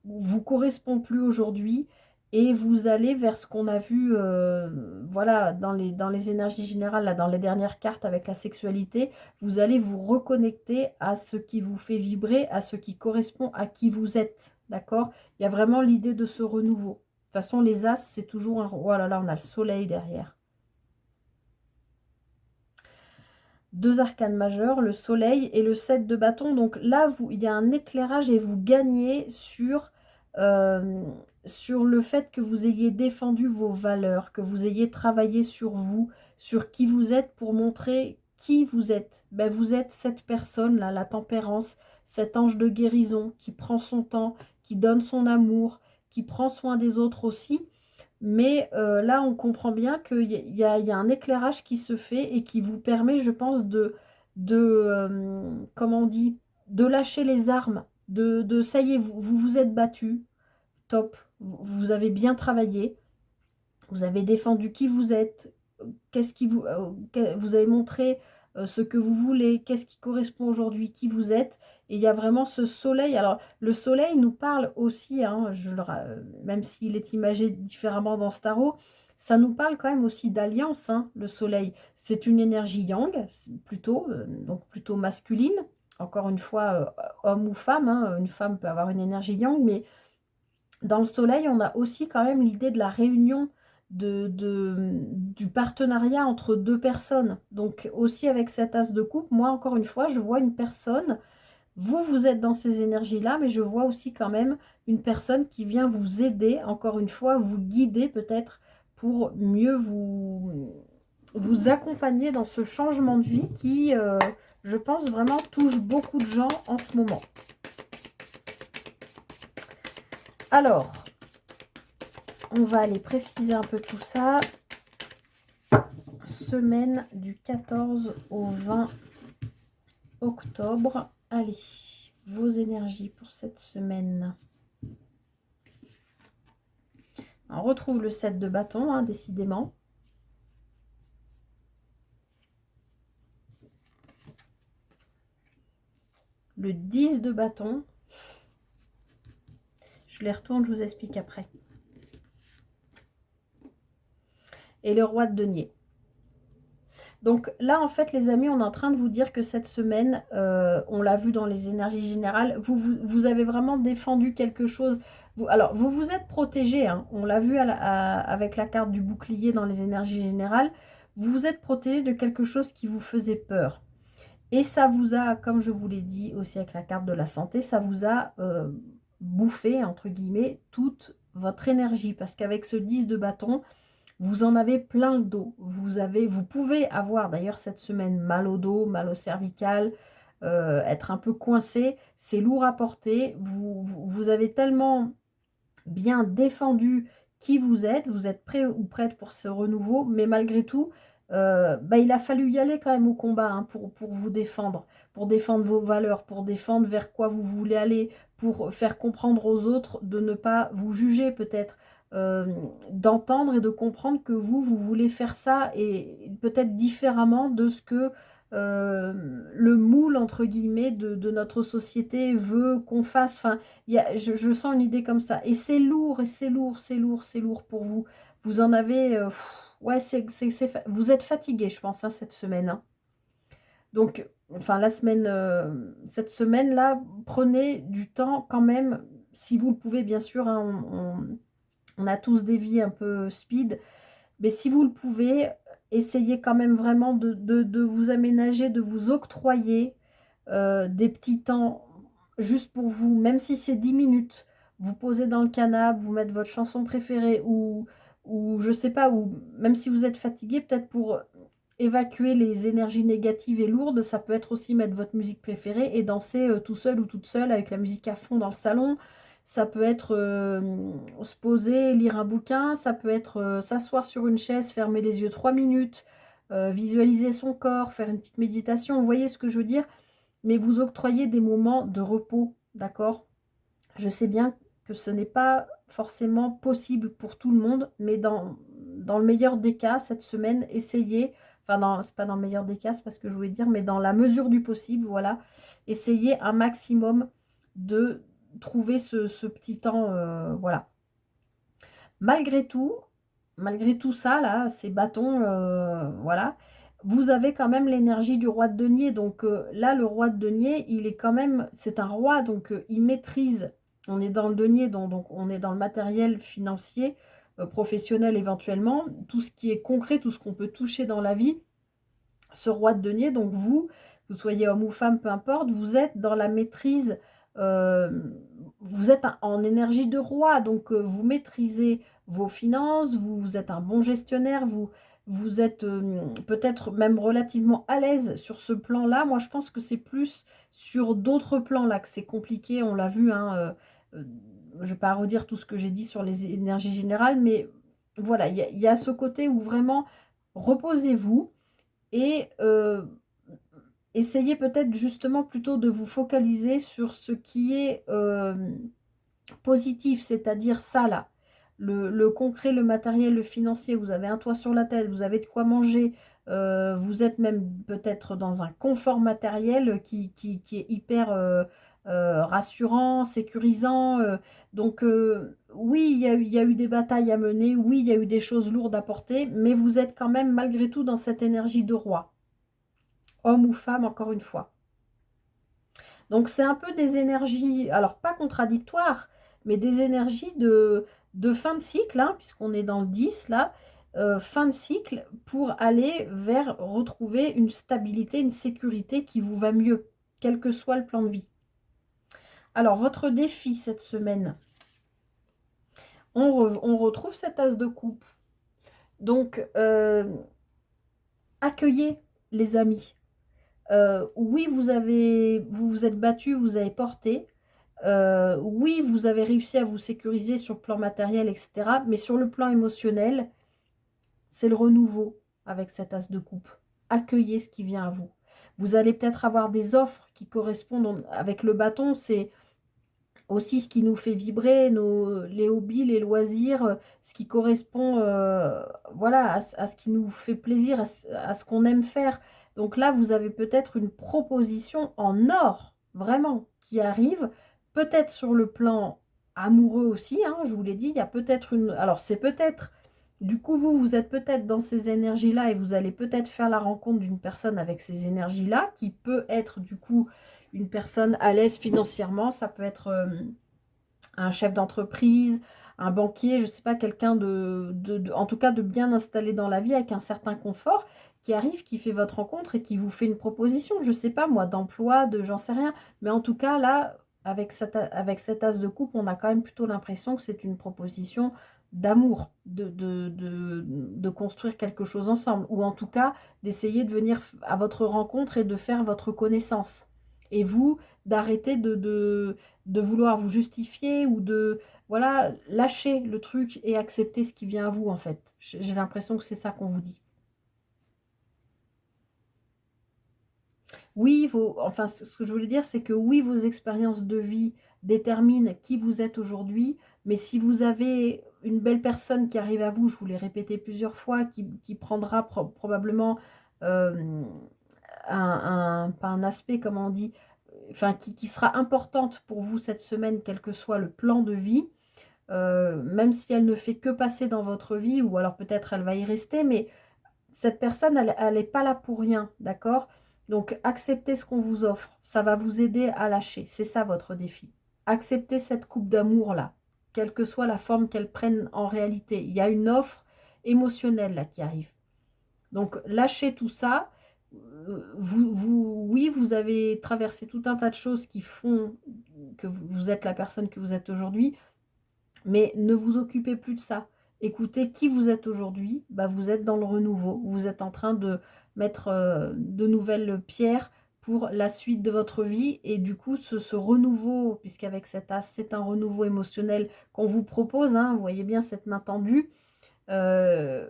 vous correspond plus aujourd'hui et vous allez vers ce qu'on a vu voilà, dans les énergies générales, là, dans les dernières cartes avec la sexualité. Vous allez vous reconnecter à ce qui vous fait vibrer, à ce qui correspond à qui vous êtes, d'accord? Il y a vraiment l'idée de ce renouveau. De toute façon, les as, c'est toujours un... Oh là là, on a le soleil derrière. Deux arcanes majeurs, le soleil et le 7 de bâton. Donc là, il y a un éclairage et vous gagnez euh, sur le fait que vous ayez défendu vos valeurs, que vous ayez travaillé sur vous, sur qui vous êtes pour montrer qui vous êtes. Ben, vous êtes cette personne-là, la tempérance, cet ange de guérison qui prend son temps, qui donne son amour, qui prend soin des autres aussi. Mais là, on comprend bien qu'il y a un éclairage qui se fait et qui vous permet, je pense, comment on dit, de lâcher les armes, ça y est, vous êtes battu, top, vous avez bien travaillé, vous avez défendu qui vous êtes, vous avez montré ce que vous voulez, qu'est-ce qui correspond aujourd'hui, qui vous êtes. Et il y a vraiment ce soleil. Alors, le soleil nous parle aussi, hein, même s'il est imagé différemment dans ce tarot, ça nous parle quand même aussi d'alliance, hein, le soleil. C'est une énergie yang, plutôt, donc plutôt masculine. Encore une fois, homme ou femme, hein, une femme peut avoir une énergie yang, mais dans le soleil, on a aussi quand même l'idée de la réunion du partenariat entre deux personnes. Donc aussi avec cet as de coupe, moi encore une fois, je vois une personne, Vous êtes dans ces énergies-là, mais je vois aussi quand même une personne qui vient vous aider, encore une fois, vous guider peut-être pour mieux vous accompagner dans ce changement de vie qui, je pense, vraiment touche beaucoup de gens en ce moment. Alors, on va aller préciser un peu tout ça. Semaine du 14 au 20 octobre. Allez, vos énergies pour cette semaine. On retrouve le 7 de bâton, hein, décidément. Le 10 de bâton. Je les retourne, je vous explique après. Et le roi de denier. Donc là, en fait, les amis, on est en train de vous dire que cette semaine, on l'a vu dans les énergies générales, vous avez vraiment défendu quelque chose. Alors, vous vous êtes protégé, hein, on l'a vu avec la carte du bouclier dans les énergies générales. Vous vous êtes protégé de quelque chose qui vous faisait peur. Et ça vous a, comme je vous l'ai dit aussi avec la carte de la santé, ça vous a bouffé, entre guillemets, toute votre énergie. Parce qu'avec ce 10 de bâton, vous en avez plein le dos. Vous pouvez avoir d'ailleurs cette semaine mal au dos, mal au cervical, être un peu coincé. C'est lourd à porter. Vous avez tellement bien défendu qui vous êtes prêt ou prête pour ce renouveau, mais malgré tout, il a fallu y aller quand même au combat, hein, pour vous défendre, pour défendre vos valeurs, pour défendre vers quoi vous voulez aller, pour faire comprendre aux autres de ne pas vous juger peut-être, d'entendre et de comprendre que vous voulez faire ça et peut-être différemment de ce que le moule entre guillemets de notre société veut qu'on fasse. Enfin, je sens une idée comme ça. Et c'est lourd, et c'est lourd, c'est lourd, c'est lourd pour vous. Vous en avez... ouais, vous êtes fatigué, je pense, hein, cette semaine. Hein. Donc, enfin, cette semaine-là, prenez du temps quand même, si vous le pouvez, bien sûr. Hein, on a tous des vies un peu speed. Mais si vous le pouvez, essayez quand même vraiment de vous aménager, de vous octroyer des petits temps juste pour vous, même si c'est 10 minutes, vous posez dans le canapé, vous mettez votre chanson préférée ou je sais pas, ou même si vous êtes fatigué, peut-être pour évacuer les énergies négatives et lourdes, ça peut être aussi mettre votre musique préférée et danser tout seul ou toute seule avec la musique à fond dans le salon. Ça peut être se poser, lire un bouquin, ça peut être s'asseoir sur une chaise, fermer les yeux 3 minutes, visualiser son corps, faire une petite méditation. Vous voyez ce que je veux dire? Mais vous octroyez des moments de repos, d'accord? Je sais bien que ce n'est pas forcément possible pour tout le monde, mais dans le meilleur des cas, cette semaine, essayez, enfin, c'est pas dans le meilleur des cas, c'est pas ce que je voulais dire, mais dans la mesure du possible, voilà, essayez un maximum de trouver ce petit temps, voilà. Malgré tout ça, là, ces bâtons, voilà, vous avez quand même l'énergie du roi de denier. Donc là, le roi de denier, il est quand même, c'est un roi, donc il maîtrise. On est dans le denier, donc on est dans le matériel financier, professionnel éventuellement, tout ce qui est concret, tout ce qu'on peut toucher dans la vie. Ce roi de denier, donc vous soyez homme ou femme, peu importe, vous êtes dans la maîtrise, euh, vous êtes en énergie de roi, donc vous maîtrisez vos finances, vous êtes un bon gestionnaire, vous êtes peut-être même relativement à l'aise sur ce plan-là. Moi, je pense que c'est plus sur d'autres plans là que c'est compliqué, on l'a vu, hein, je ne vais pas redire tout ce que j'ai dit sur les énergies générales, mais voilà, il y a ce côté où vraiment reposez-vous. Et essayez peut-être justement plutôt de vous focaliser sur ce qui est positif, c'est-à-dire ça là. Le concret, le matériel, le financier, vous avez un toit sur la tête, vous avez de quoi manger, vous êtes même peut-être dans un confort matériel qui est hyper rassurant, sécurisant. Donc oui, il y a eu des batailles à mener, oui, il y a eu des choses lourdes à porter, mais vous êtes quand même malgré tout dans cette énergie de roi, homme ou femme, encore une fois. Donc c'est un peu des énergies, alors pas contradictoires, mais des énergies de fin de cycle, hein, puisqu'on est dans le 10 là, fin de cycle, pour aller vers retrouver une stabilité, une sécurité qui vous va mieux, quel que soit le plan de vie. Alors, votre défi cette semaine, on retrouve cet as de coupe. Donc, accueillez les amis. Oui, vous vous êtes battu, vous avez porté. Oui, vous avez réussi à vous sécuriser sur le plan matériel, etc. Mais sur le plan émotionnel, c'est le renouveau avec cet as de coupe. Accueillez ce qui vient à vous. Vous allez peut-être avoir des offres qui correspondent avec le bâton. C'est aussi ce qui nous fait vibrer, les hobbies, les loisirs, ce qui correspond voilà, à ce qui nous fait plaisir, à ce qu'on aime faire. Donc là, vous avez peut-être une proposition en or, vraiment, qui arrive, peut-être sur le plan amoureux aussi, hein, je vous l'ai dit, il y a peut-être une... Alors c'est peut-être, du coup, vous êtes peut-être dans ces énergies-là et vous allez peut-être faire la rencontre d'une personne avec ces énergies-là, qui peut être du coup une personne à l'aise financièrement, ça peut être un chef d'entreprise, un banquier, je ne sais pas, quelqu'un en tout cas de bien installé dans la vie avec un certain confort qui arrive, qui fait votre rencontre et qui vous fait une proposition, je ne sais pas moi, d'emploi, j'en sais rien. Mais en tout cas, là, avec cet as de coupe, on a quand même plutôt l'impression que c'est une proposition d'amour, de construire quelque chose ensemble, ou en tout cas d'essayer de venir à votre rencontre et de faire votre connaissance. Et vous, d'arrêter de vouloir vous justifier ou de, voilà, lâcher le truc et accepter ce qui vient à vous, en fait. J'ai l'impression que c'est ça qu'on vous dit. Oui, enfin, ce que je voulais dire, c'est que oui, vos expériences de vie déterminent qui vous êtes aujourd'hui, mais si vous avez une belle personne qui arrive à vous, je vous l'ai répété plusieurs fois, qui prendra probablement euh, pas un aspect, comment on dit, enfin, qui sera importante pour vous cette semaine, quel que soit le plan de vie, même si elle ne fait que passer dans votre vie, ou alors peut-être elle va y rester, mais cette personne, elle n'est pas là pour rien, d'accord? Donc, acceptez ce qu'on vous offre, ça va vous aider à lâcher, c'est ça votre défi. Acceptez cette coupe d'amour-là, quelle que soit la forme qu'elle prenne en réalité. Il y a une offre émotionnelle là qui arrive. Donc, lâchez tout ça. Oui, vous avez traversé tout un tas de choses qui font que vous êtes la personne que vous êtes aujourd'hui, mais ne vous occupez plus de ça. Écoutez qui vous êtes aujourd'hui. Bah, vous êtes dans le renouveau. Vous êtes en train de mettre de nouvelles pierres pour la suite de votre vie. Et du coup, ce renouveau, puisqu'avec cet as, c'est un renouveau émotionnel qu'on vous propose, hein, vous voyez bien cette main tendue, euh,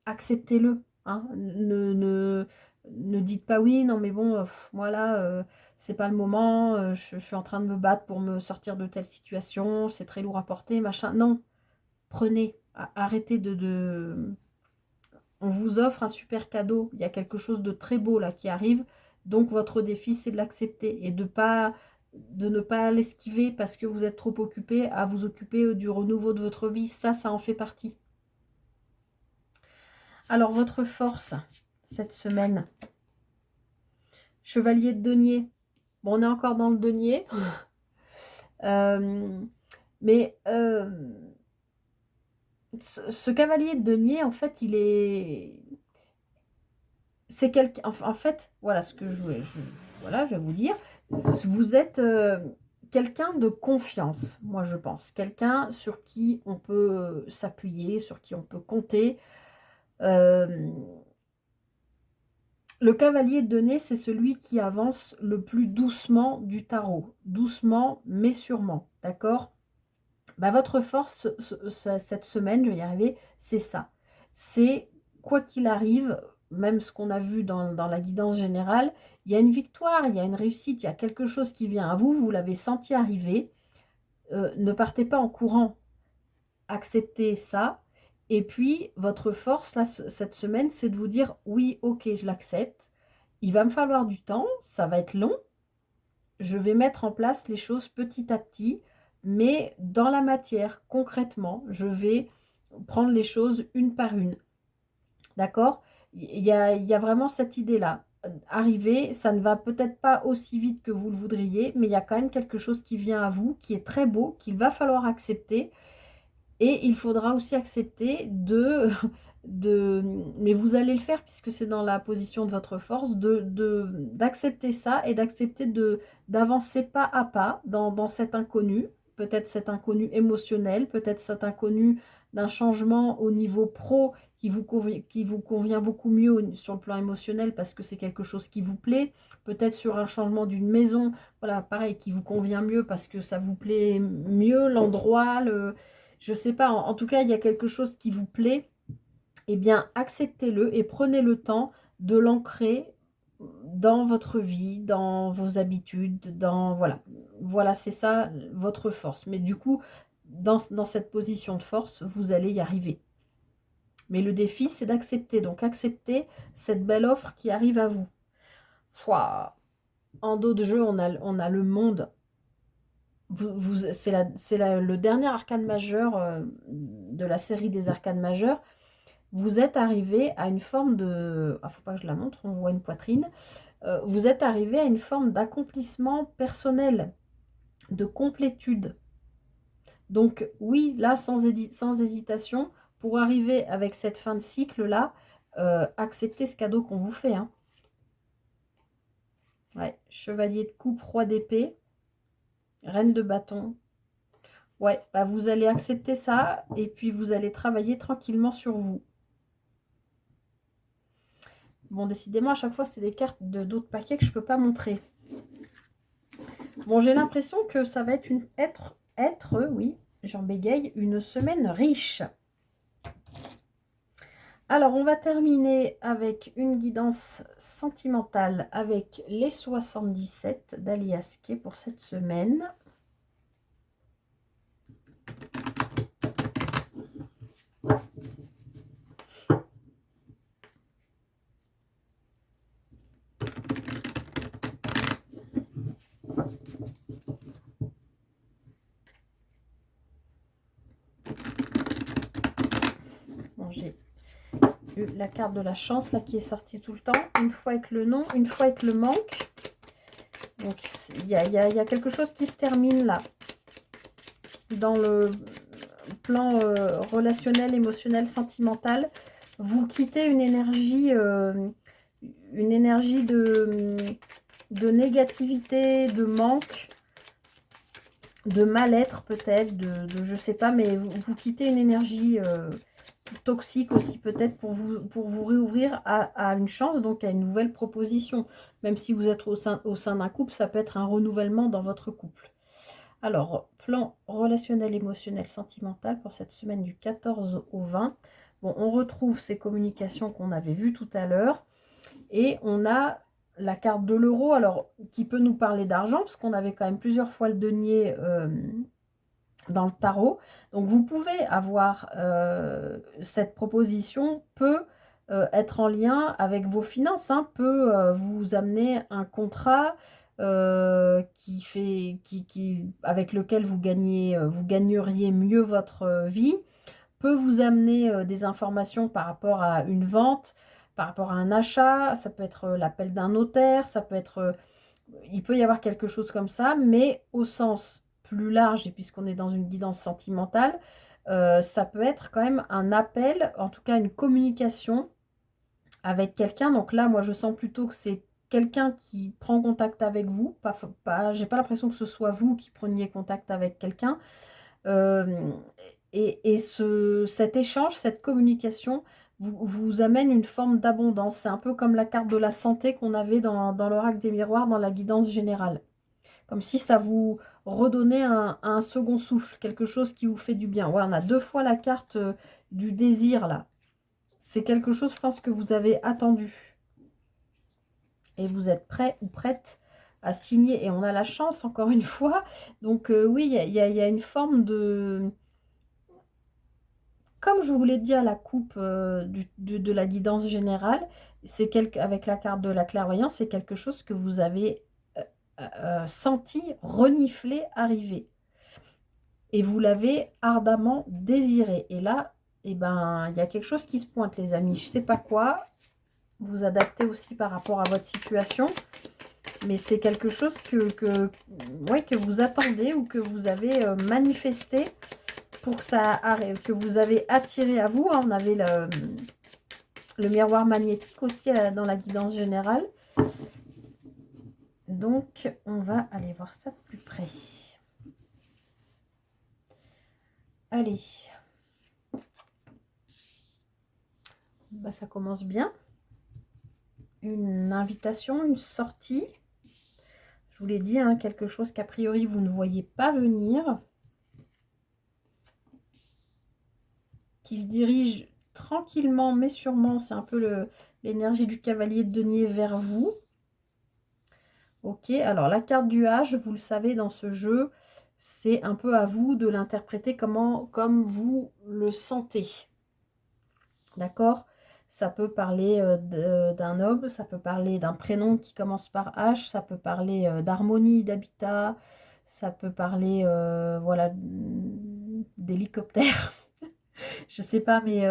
acceptez-le. Hein. Ne dites pas oui, non mais bon, voilà, c'est pas le moment, je suis en train de me battre pour me sortir de telle situation, c'est très lourd à porter, machin. Non, prenez, arrêtez On vous offre un super cadeau, il y a quelque chose de très beau là qui arrive, donc votre défi c'est de l'accepter et de ne pas l'esquiver parce que vous êtes trop occupé à vous occuper du renouveau de votre vie. Ça en fait partie. Alors, votre force cette semaine, chevalier de denier. Bon, on est encore dans le denier. Euh, mais ce cavalier de denier, en fait, c'est quelqu'un... En fait, voilà ce que voilà, je vais vous dire. Vous êtes quelqu'un de confiance, moi, je pense. Quelqu'un sur qui on peut s'appuyer, sur qui on peut compter. Euh, Le cavalier de nez, c'est celui qui avance le plus doucement du tarot. Doucement, mais sûrement. D'accord? Bah, votre force cette semaine, je vais y arriver, c'est ça. C'est, quoi qu'il arrive, même ce qu'on a vu dans la guidance générale, il y a une victoire, il y a une réussite, il y a quelque chose qui vient à vous, vous l'avez senti arriver. Ne partez pas en courant. Acceptez ça. Et puis, votre force, là, cette semaine, c'est de vous dire, oui, ok, je l'accepte. Il va me falloir du temps, ça va être long. Je vais mettre en place les choses petit à petit, mais dans la matière, concrètement, je vais prendre les choses une par une. D'accord? Il y a vraiment cette idée-là. Arriver, ça ne va peut-être pas aussi vite que vous le voudriez, mais il y a quand même quelque chose qui vient à vous, qui est très beau, qu'il va falloir accepter. Et il faudra aussi accepter mais vous allez le faire puisque c'est dans la position de votre force, d'accepter ça et d'accepter d'avancer pas à pas dans cet inconnu, peut-être cet inconnu émotionnel, peut-être cet inconnu d'un changement au niveau pro qui vous convient beaucoup mieux sur le plan émotionnel parce que c'est quelque chose qui vous plaît, peut-être sur un changement d'une maison, voilà, pareil, qui vous convient mieux parce que ça vous plaît mieux, l'endroit, je sais pas, en tout cas, il y a quelque chose qui vous plaît, eh bien, acceptez-le et prenez le temps de l'ancrer dans votre vie, dans vos habitudes, voilà. Voilà, c'est ça votre force. Mais du coup, dans cette position de force, vous allez y arriver. Mais le défi, c'est d'accepter. Donc, accepter cette belle offre qui arrive à vous. Pouah. En dos de jeu, on a le monde. C'est le dernier arcane majeur de la série des arcanes majeurs. Vous êtes arrivé à une forme de... Ah, faut pas que je la montre, on voit une poitrine. Vous êtes arrivé à une forme d'accomplissement personnel, de complétude. Donc oui, là, sans hésitation, pour arriver avec cette fin de cycle-là, acceptez ce cadeau qu'on vous fait. Hein. Ouais, chevalier de coupe, roi d'épée, reine de bâton. Ouais, bah vous allez accepter ça et puis vous allez travailler tranquillement sur vous. Bon, décidément, à chaque fois, c'est des cartes d'autres paquets que je ne peux pas montrer. Bon, j'ai l'impression que ça va oui, j'en bégaye, une semaine riche. Alors, on va terminer avec une guidance sentimentale avec les 77 d'Alias Kay pour cette semaine. Bon, j'ai eu la carte de la chance là qui est sortie tout le temps, une fois avec le nom, une fois avec le manque. Donc il y a quelque chose qui se termine là dans le plan relationnel, émotionnel, sentimental. Vous quittez une énergie de négativité, de manque, de mal-être peut-être, je sais pas, mais vous quittez une énergie toxique aussi peut-être pour vous réouvrir à une chance, donc à une nouvelle proposition. Même si vous êtes au sein d'un couple, ça peut être un renouvellement dans votre couple. Alors, plan relationnel, émotionnel, sentimental pour cette semaine du 14 au 20. Bon, on retrouve ces communications qu'on avait vues tout à l'heure. Et on a la carte de l'euro, alors qui peut nous parler d'argent, parce qu'on avait quand même plusieurs fois le denier dans le tarot. Donc vous pouvez avoir cette proposition peut être en lien avec vos finances, hein, peut vous amener un contrat avec lequel vous gagneriez mieux votre vie, peut vous amener des informations par rapport à une vente, par rapport à un achat, ça peut être l'appel d'un notaire, ça peut être... il peut y avoir quelque chose comme ça, mais au sens plus large, et puisqu'on est dans une guidance sentimentale, ça peut être quand même un appel, en tout cas une communication avec quelqu'un. Donc là, moi, je sens plutôt que c'est quelqu'un qui prend contact avec vous. J'ai pas l'impression que ce soit vous qui preniez contact avec quelqu'un. Cet échange, cette communication vous amène une forme d'abondance. C'est un peu comme la carte de la santé qu'on avait dans l'oracle des miroirs, dans la guidance générale. Comme si ça vous redonnait un second souffle, quelque chose qui vous fait du bien. Ouais, on a 2 fois la carte du désir là. C'est quelque chose, je pense, que vous avez attendu. Et vous êtes prêt ou prête à signer. Et on a la chance, encore une fois. Donc oui, il y a une forme de... Comme je vous l'ai dit à la coupe de la guidance générale, avec la carte de la clairvoyance, c'est quelque chose que vous avez senti, renifler arriver. Et vous l'avez ardemment désiré. Et là, eh ben, il y a quelque chose qui se pointe, les amis. Je ne sais pas quoi. Vous adaptez aussi par rapport à votre situation. Mais c'est quelque chose que vous attendez ou que vous avez manifesté pour que ça arrive, que vous avez attiré à vous. Hein, on avait le miroir magnétique aussi dans la guidance générale. Donc, on va aller voir ça de plus près. Allez. Bah, ça commence bien. Une invitation, une sortie. Je vous l'ai dit, hein, quelque chose qu'a priori vous ne voyez pas venir. Qui se dirige tranquillement mais sûrement, c'est un peu l'énergie du cavalier de denier vers vous. Ok, alors la carte du H, vous le savez dans ce jeu, c'est un peu à vous de l'interpréter comme vous le sentez. D'accord? Ça peut parler d'un homme, ça peut parler d'un prénom qui commence par H, ça peut parler d'harmonie, d'habitat, ça peut parler voilà, d'hélicoptère. Je sais pas, mais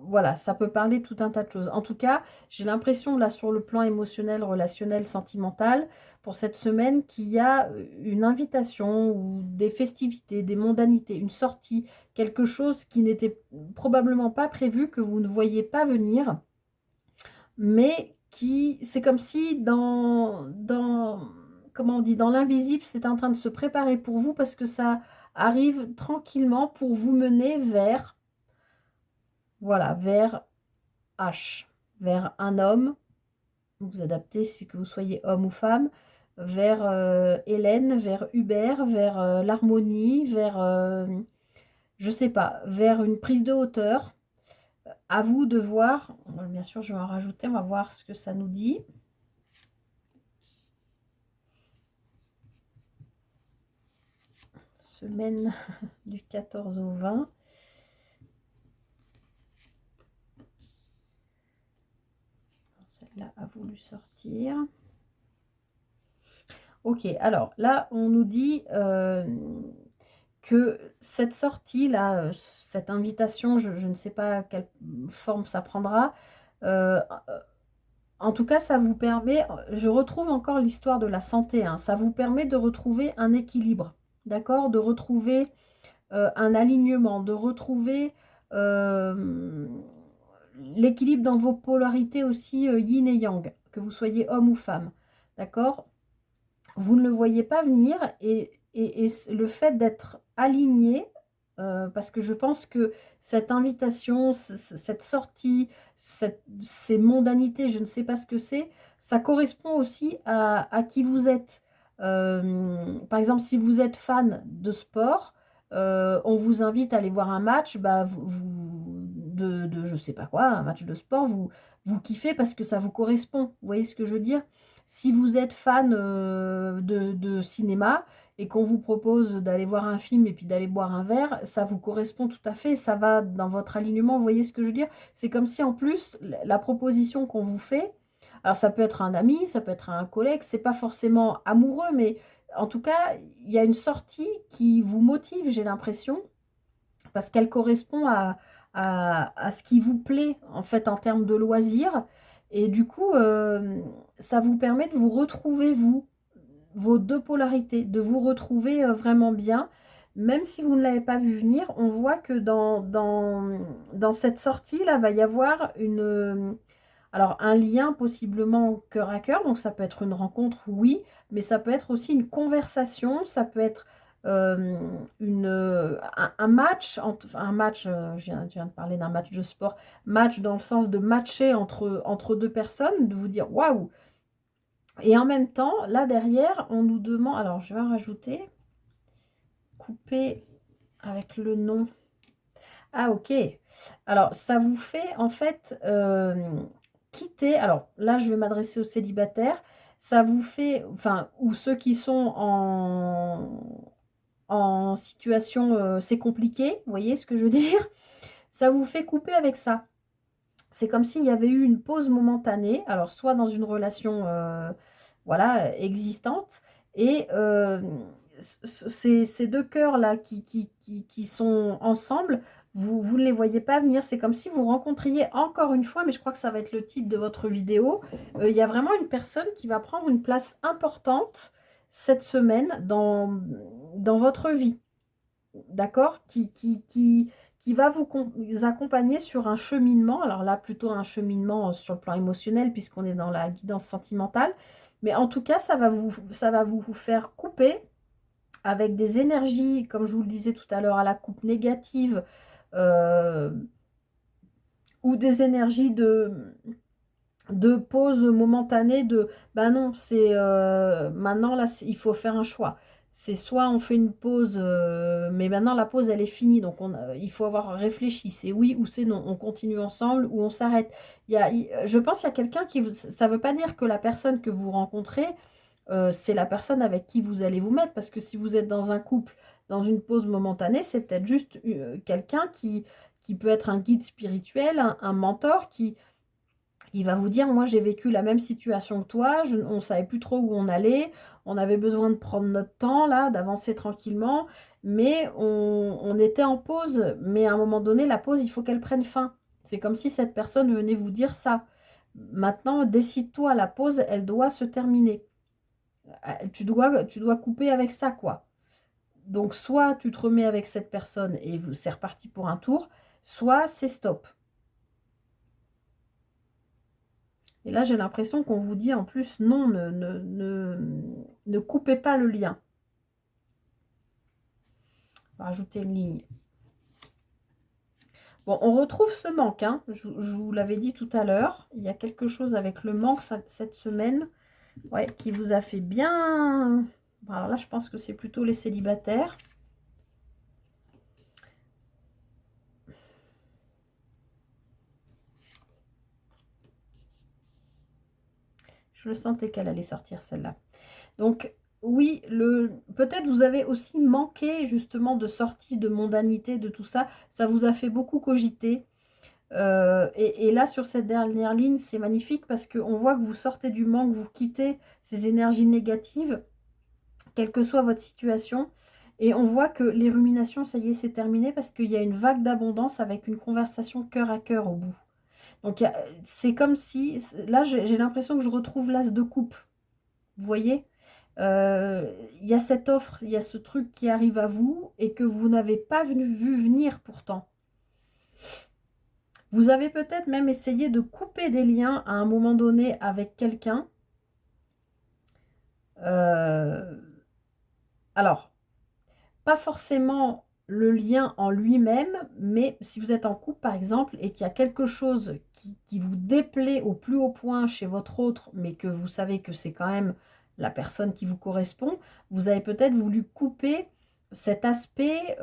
voilà, ça peut parler tout un tas de choses. En tout cas, j'ai l'impression, là, sur le plan émotionnel, relationnel, sentimental, pour cette semaine, qu'il y a une invitation ou des festivités, des mondanités, une sortie, quelque chose qui n'était probablement pas prévu, que vous ne voyez pas venir, mais c'est comme si comment on dit, dans l'invisible, c'est en train de se préparer pour vous parce que ça arrive tranquillement pour vous mener vers, voilà, vers H, vers un homme, vous adaptez si que vous soyez homme ou femme, vers Hélène, vers Hubert, vers l'harmonie, vers, je sais pas, vers une prise de hauteur. À vous de voir, bien sûr je vais en rajouter, on va voir ce que ça nous dit. Semaine du 14 au 20. Celle-là a voulu sortir. Ok, alors là, on nous dit que cette sortie-là, cette invitation, je ne sais pas quelle forme ça prendra. En tout cas, ça vous permet, je retrouve encore l'histoire de la santé, hein, ça vous permet de retrouver un équilibre, d'accord? De retrouver un alignement, de retrouver l'équilibre dans vos polarités aussi yin et yang, que vous soyez homme ou femme, d'accord? Vous ne le voyez pas venir et le fait d'être aligné, parce que je pense que cette invitation, cette sortie, ces mondanités, je ne sais pas ce que c'est, ça correspond aussi à qui vous êtes. Par exemple, si vous êtes fan de sport, on vous invite à aller voir un match, bah, de je sais pas quoi, un match de sport, vous kiffez parce que ça vous correspond. Vous voyez ce que je veux dire? Si vous êtes fan de cinéma et qu'on vous propose d'aller voir un film et puis d'aller boire un verre, ça vous correspond tout à fait, ça va dans votre alignement, vous voyez ce que je veux dire? C'est comme si en plus, la proposition qu'on vous fait, alors ça peut être un ami, ça peut être un collègue, c'est pas forcément amoureux, mais en tout cas, il y a une sortie qui vous motive, j'ai l'impression, parce qu'elle correspond à ce qui vous plaît en fait en termes de loisirs. Et du coup, ça vous permet de vous retrouver, vous, vos deux polarités, de vous retrouver vraiment bien. Même si vous ne l'avez pas vu venir, on voit que dans cette sortie-là, va y avoir alors un lien possiblement cœur à cœur, donc ça peut être une rencontre, oui, mais ça peut être aussi une conversation, ça peut être euh, un match, je viens de parler d'un match de sport, match dans le sens de matcher entre deux personnes, de vous dire waouh! Et en même temps, là derrière, on nous demande, alors je vais en rajouter, couper avec le nom. Ah ok, alors ça vous fait en fait quitter, alors là je vais m'adresser aux célibataires, ça vous fait, enfin, ou ceux qui sont en situation, c'est compliqué, vous voyez ce que je veux dire? Ça vous fait couper avec ça. C'est comme s'il y avait eu une pause momentanée, alors soit dans une relation voilà, existante, et ces deux cœurs-là qui sont ensemble, vous ne les voyez pas venir. C'est comme si vous rencontriez encore une fois, mais je crois que ça va être le titre de votre vidéo, il y a vraiment une personne qui va prendre une place importante cette semaine dans votre vie. d'accord, qui va vous accompagner sur un cheminement. Alors là, plutôt un cheminement sur le plan émotionnel, puisqu'on est dans la guidance sentimentale. Mais en tout cas, ça va vous faire couper avec des énergies, comme je vous le disais tout à l'heure, à la coupe négative, euh, ou des énergies de pause momentanée, de bah non, c'est maintenant là, il faut faire un choix. C'est soit on fait une pause, mais maintenant la pause elle est finie, donc il faut avoir réfléchi, c'est oui ou c'est non, on continue ensemble ou on s'arrête. Je pense qu'il y a quelqu'un ça veut pas dire que la personne que vous rencontrez, c'est la personne avec qui vous allez vous mettre, parce que si vous êtes dans un couple, dans une pause momentanée, c'est peut-être juste quelqu'un qui peut être un guide spirituel, un mentor qui il va vous dire, moi j'ai vécu la même situation que toi, on ne savait plus trop où on allait, on avait besoin de prendre notre temps là, d'avancer tranquillement, mais on était en pause, mais à un moment donné, la pause, il faut qu'elle prenne fin. C'est comme si cette personne venait vous dire ça. Maintenant, décide-toi, la pause, elle doit se terminer. Tu dois couper avec ça, quoi. Donc, soit tu te remets avec cette personne et c'est reparti pour un tour, soit c'est stop. Et là, j'ai l'impression qu'on vous dit en plus, non, ne coupez pas le lien. On va rajouter une ligne. Bon, on retrouve ce manque, hein. Je vous l'avais dit tout à l'heure. Il y a quelque chose avec le manque cette semaine, ouais, qui vous a fait bien... Alors là, je pense que c'est plutôt les célibataires. Je le sentais qu'elle allait sortir, celle-là. Donc, oui, peut-être vous avez aussi manqué justement de sortie, de mondanité, de tout ça. Ça vous a fait beaucoup cogiter. Et là, sur cette dernière ligne, c'est magnifique parce qu'on voit que vous sortez du manque, vous quittez ces énergies négatives, quelle que soit votre situation. Et on voit que les ruminations, ça y est, c'est terminé parce qu'il y a une vague d'abondance avec une conversation cœur à cœur au bout. Donc, c'est comme si, là, j'ai l'impression que je retrouve l'as de coupe. Vous voyez? Il y a cette offre, il y a ce truc qui arrive à vous et que vous n'avez pas vu venir pourtant. Vous avez peut-être même essayé de couper des liens à un moment donné avec quelqu'un. Euh, alors, pas forcément le lien en lui-même, mais si vous êtes en couple par exemple et qu'il y a quelque chose qui vous déplaît au plus haut point chez votre autre, mais que vous savez que c'est quand même la personne qui vous correspond, vous avez peut-être voulu couper cet aspect,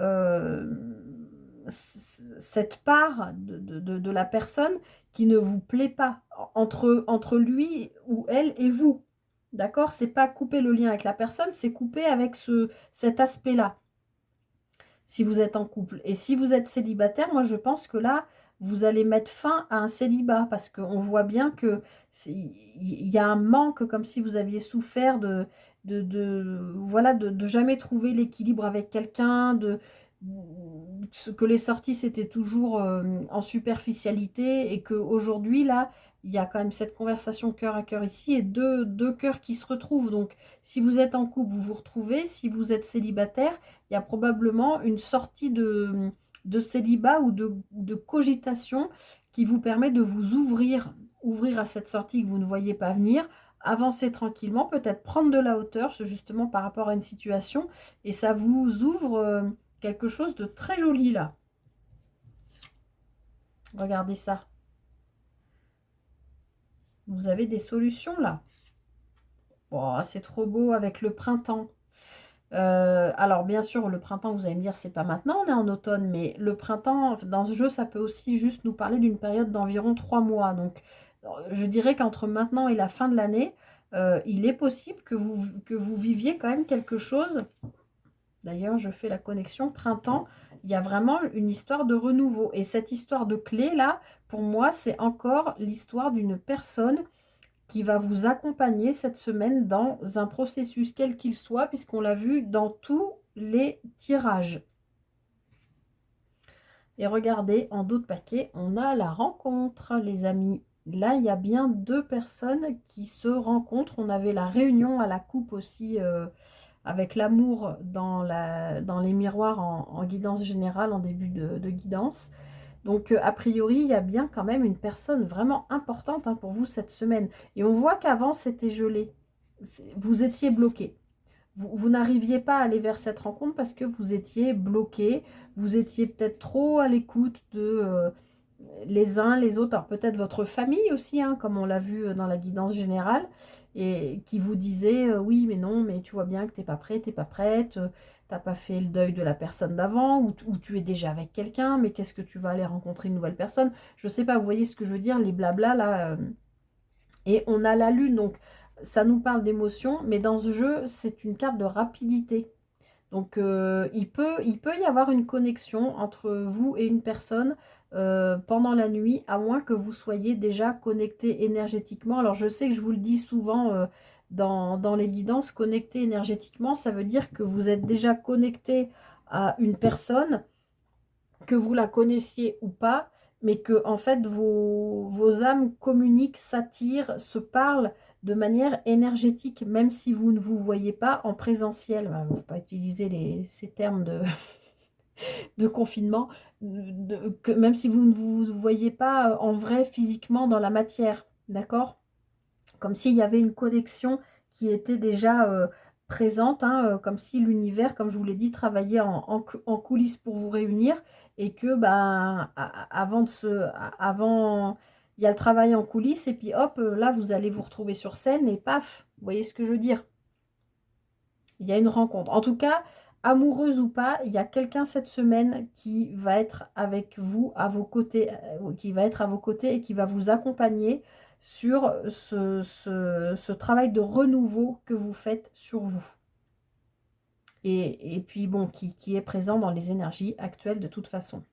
cette part de la personne qui ne vous plaît pas entre lui ou elle et vous. D'accord? C'est pas couper le lien avec la personne, c'est couper avec cet aspect-là si vous êtes en couple. Et si vous êtes célibataire, moi je pense que là, vous allez mettre fin à un célibat parce qu'on voit bien que il y a un manque, comme si vous aviez souffert voilà, de jamais trouver l'équilibre avec quelqu'un, que les sorties c'était toujours en superficialité et qu'aujourd'hui là, il y a quand même cette conversation cœur à cœur ici et deux cœurs qui se retrouvent. Donc si vous êtes en couple, vous vous retrouvez. Si vous êtes célibataire, il y a probablement une sortie de célibat ou de cogitation qui vous permet de vous ouvrir à cette sortie que vous ne voyez pas venir, avancer tranquillement, peut-être prendre de la hauteur, justement par rapport à une situation, et ça vous ouvre quelque chose de très joli là. Regardez ça. Vous avez des solutions là. Oh, c'est trop beau avec le printemps. Alors bien sûr, le printemps, vous allez me dire, c'est pas maintenant, on est en automne, mais le printemps, dans ce jeu, ça peut aussi juste nous parler d'une période d'environ 3 mois. Donc, je dirais qu'entre maintenant et la fin de l'année, il est possible que vous viviez quand même quelque chose. D'ailleurs, je fais la connexion printemps. Il y a vraiment une histoire de renouveau. Et cette histoire de clé, là, pour moi, c'est encore l'histoire d'une personne qui va vous accompagner cette semaine dans un processus quel qu'il soit, puisqu'on l'a vu dans tous les tirages. Et regardez, en dos de paquet, on a la rencontre, les amis. Là, il y a bien deux personnes qui se rencontrent. On avait la réunion à la coupe aussi avec l'amour dans les miroirs en guidance générale, en début de guidance. Donc, a priori, il y a bien quand même une personne vraiment importante hein, pour vous cette semaine. Et on voit qu'avant, c'était gelé. Vous étiez bloqué. Vous n'arriviez pas à aller vers cette rencontre parce que vous étiez bloqué. Vous étiez peut-être trop à l'écoute de les uns, les autres. Alors peut-être votre famille aussi, hein, comme on l'a vu dans la guidance générale, et qui vous disait oui, mais non, mais tu vois bien que t'es pas prêt, t'es pas prête, t'as pas fait le deuil de la personne d'avant, ou tu es déjà avec quelqu'un, mais qu'est-ce que tu vas aller rencontrer une nouvelle personne? Je sais pas, vous voyez ce que je veux dire, les blabla là. Et on a la lune, donc ça nous parle d'émotion, mais dans ce jeu, c'est une carte de rapidité. Donc, il peut y avoir une connexion entre vous et une personne pendant la nuit, à moins que vous soyez déjà connecté énergétiquement. Alors, je sais que je vous le dis souvent dans les guidances, connecté énergétiquement, ça veut dire que vous êtes déjà connecté à une personne, que vous la connaissiez ou pas, mais que en fait vos âmes communiquent, s'attirent, se parlent de manière énergétique, même si vous ne vous voyez pas en présentiel. On ne va pas utiliser ces termes de confinement, même si vous ne vous voyez pas en vrai physiquement dans la matière, d'accord? Comme s'il y avait une connexion qui était déjà présente, hein, comme si l'univers, comme je vous l'ai dit, travaillait en coulisses pour vous réunir et que ben, avant avant, il y a le travail en coulisses et puis hop, là, vous allez vous retrouver sur scène et paf, vous voyez ce que je veux dire? Il y a une rencontre. En tout cas, amoureuse ou pas, il y a quelqu'un cette semaine qui va être avec vous, à vos côtés, qui va être à vos côtés et qui va vous accompagner sur ce travail de renouveau que vous faites sur vous. Et puis bon, qui est présent dans les énergies actuelles de toute façon.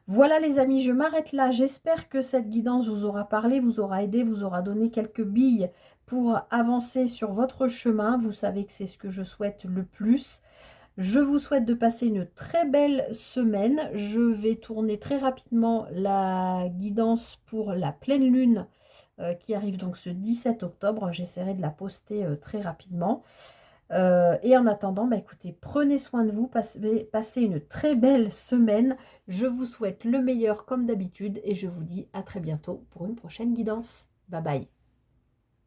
Voilà les amis, je m'arrête là. J'espère que cette guidance vous aura parlé, vous aura aidé, vous aura donné quelques billes pour avancer sur votre chemin. Vous savez que c'est ce que je souhaite le plus. Je vous souhaite de passer une très belle semaine. Je vais tourner très rapidement la guidance pour la pleine lune qui arrive donc ce 17 octobre. J'essaierai de la poster très rapidement. Et en attendant, bah, écoutez, prenez soin de vous, passez une très belle semaine. Je vous souhaite le meilleur comme d'habitude et je vous dis à très bientôt pour une prochaine guidance. Bye bye.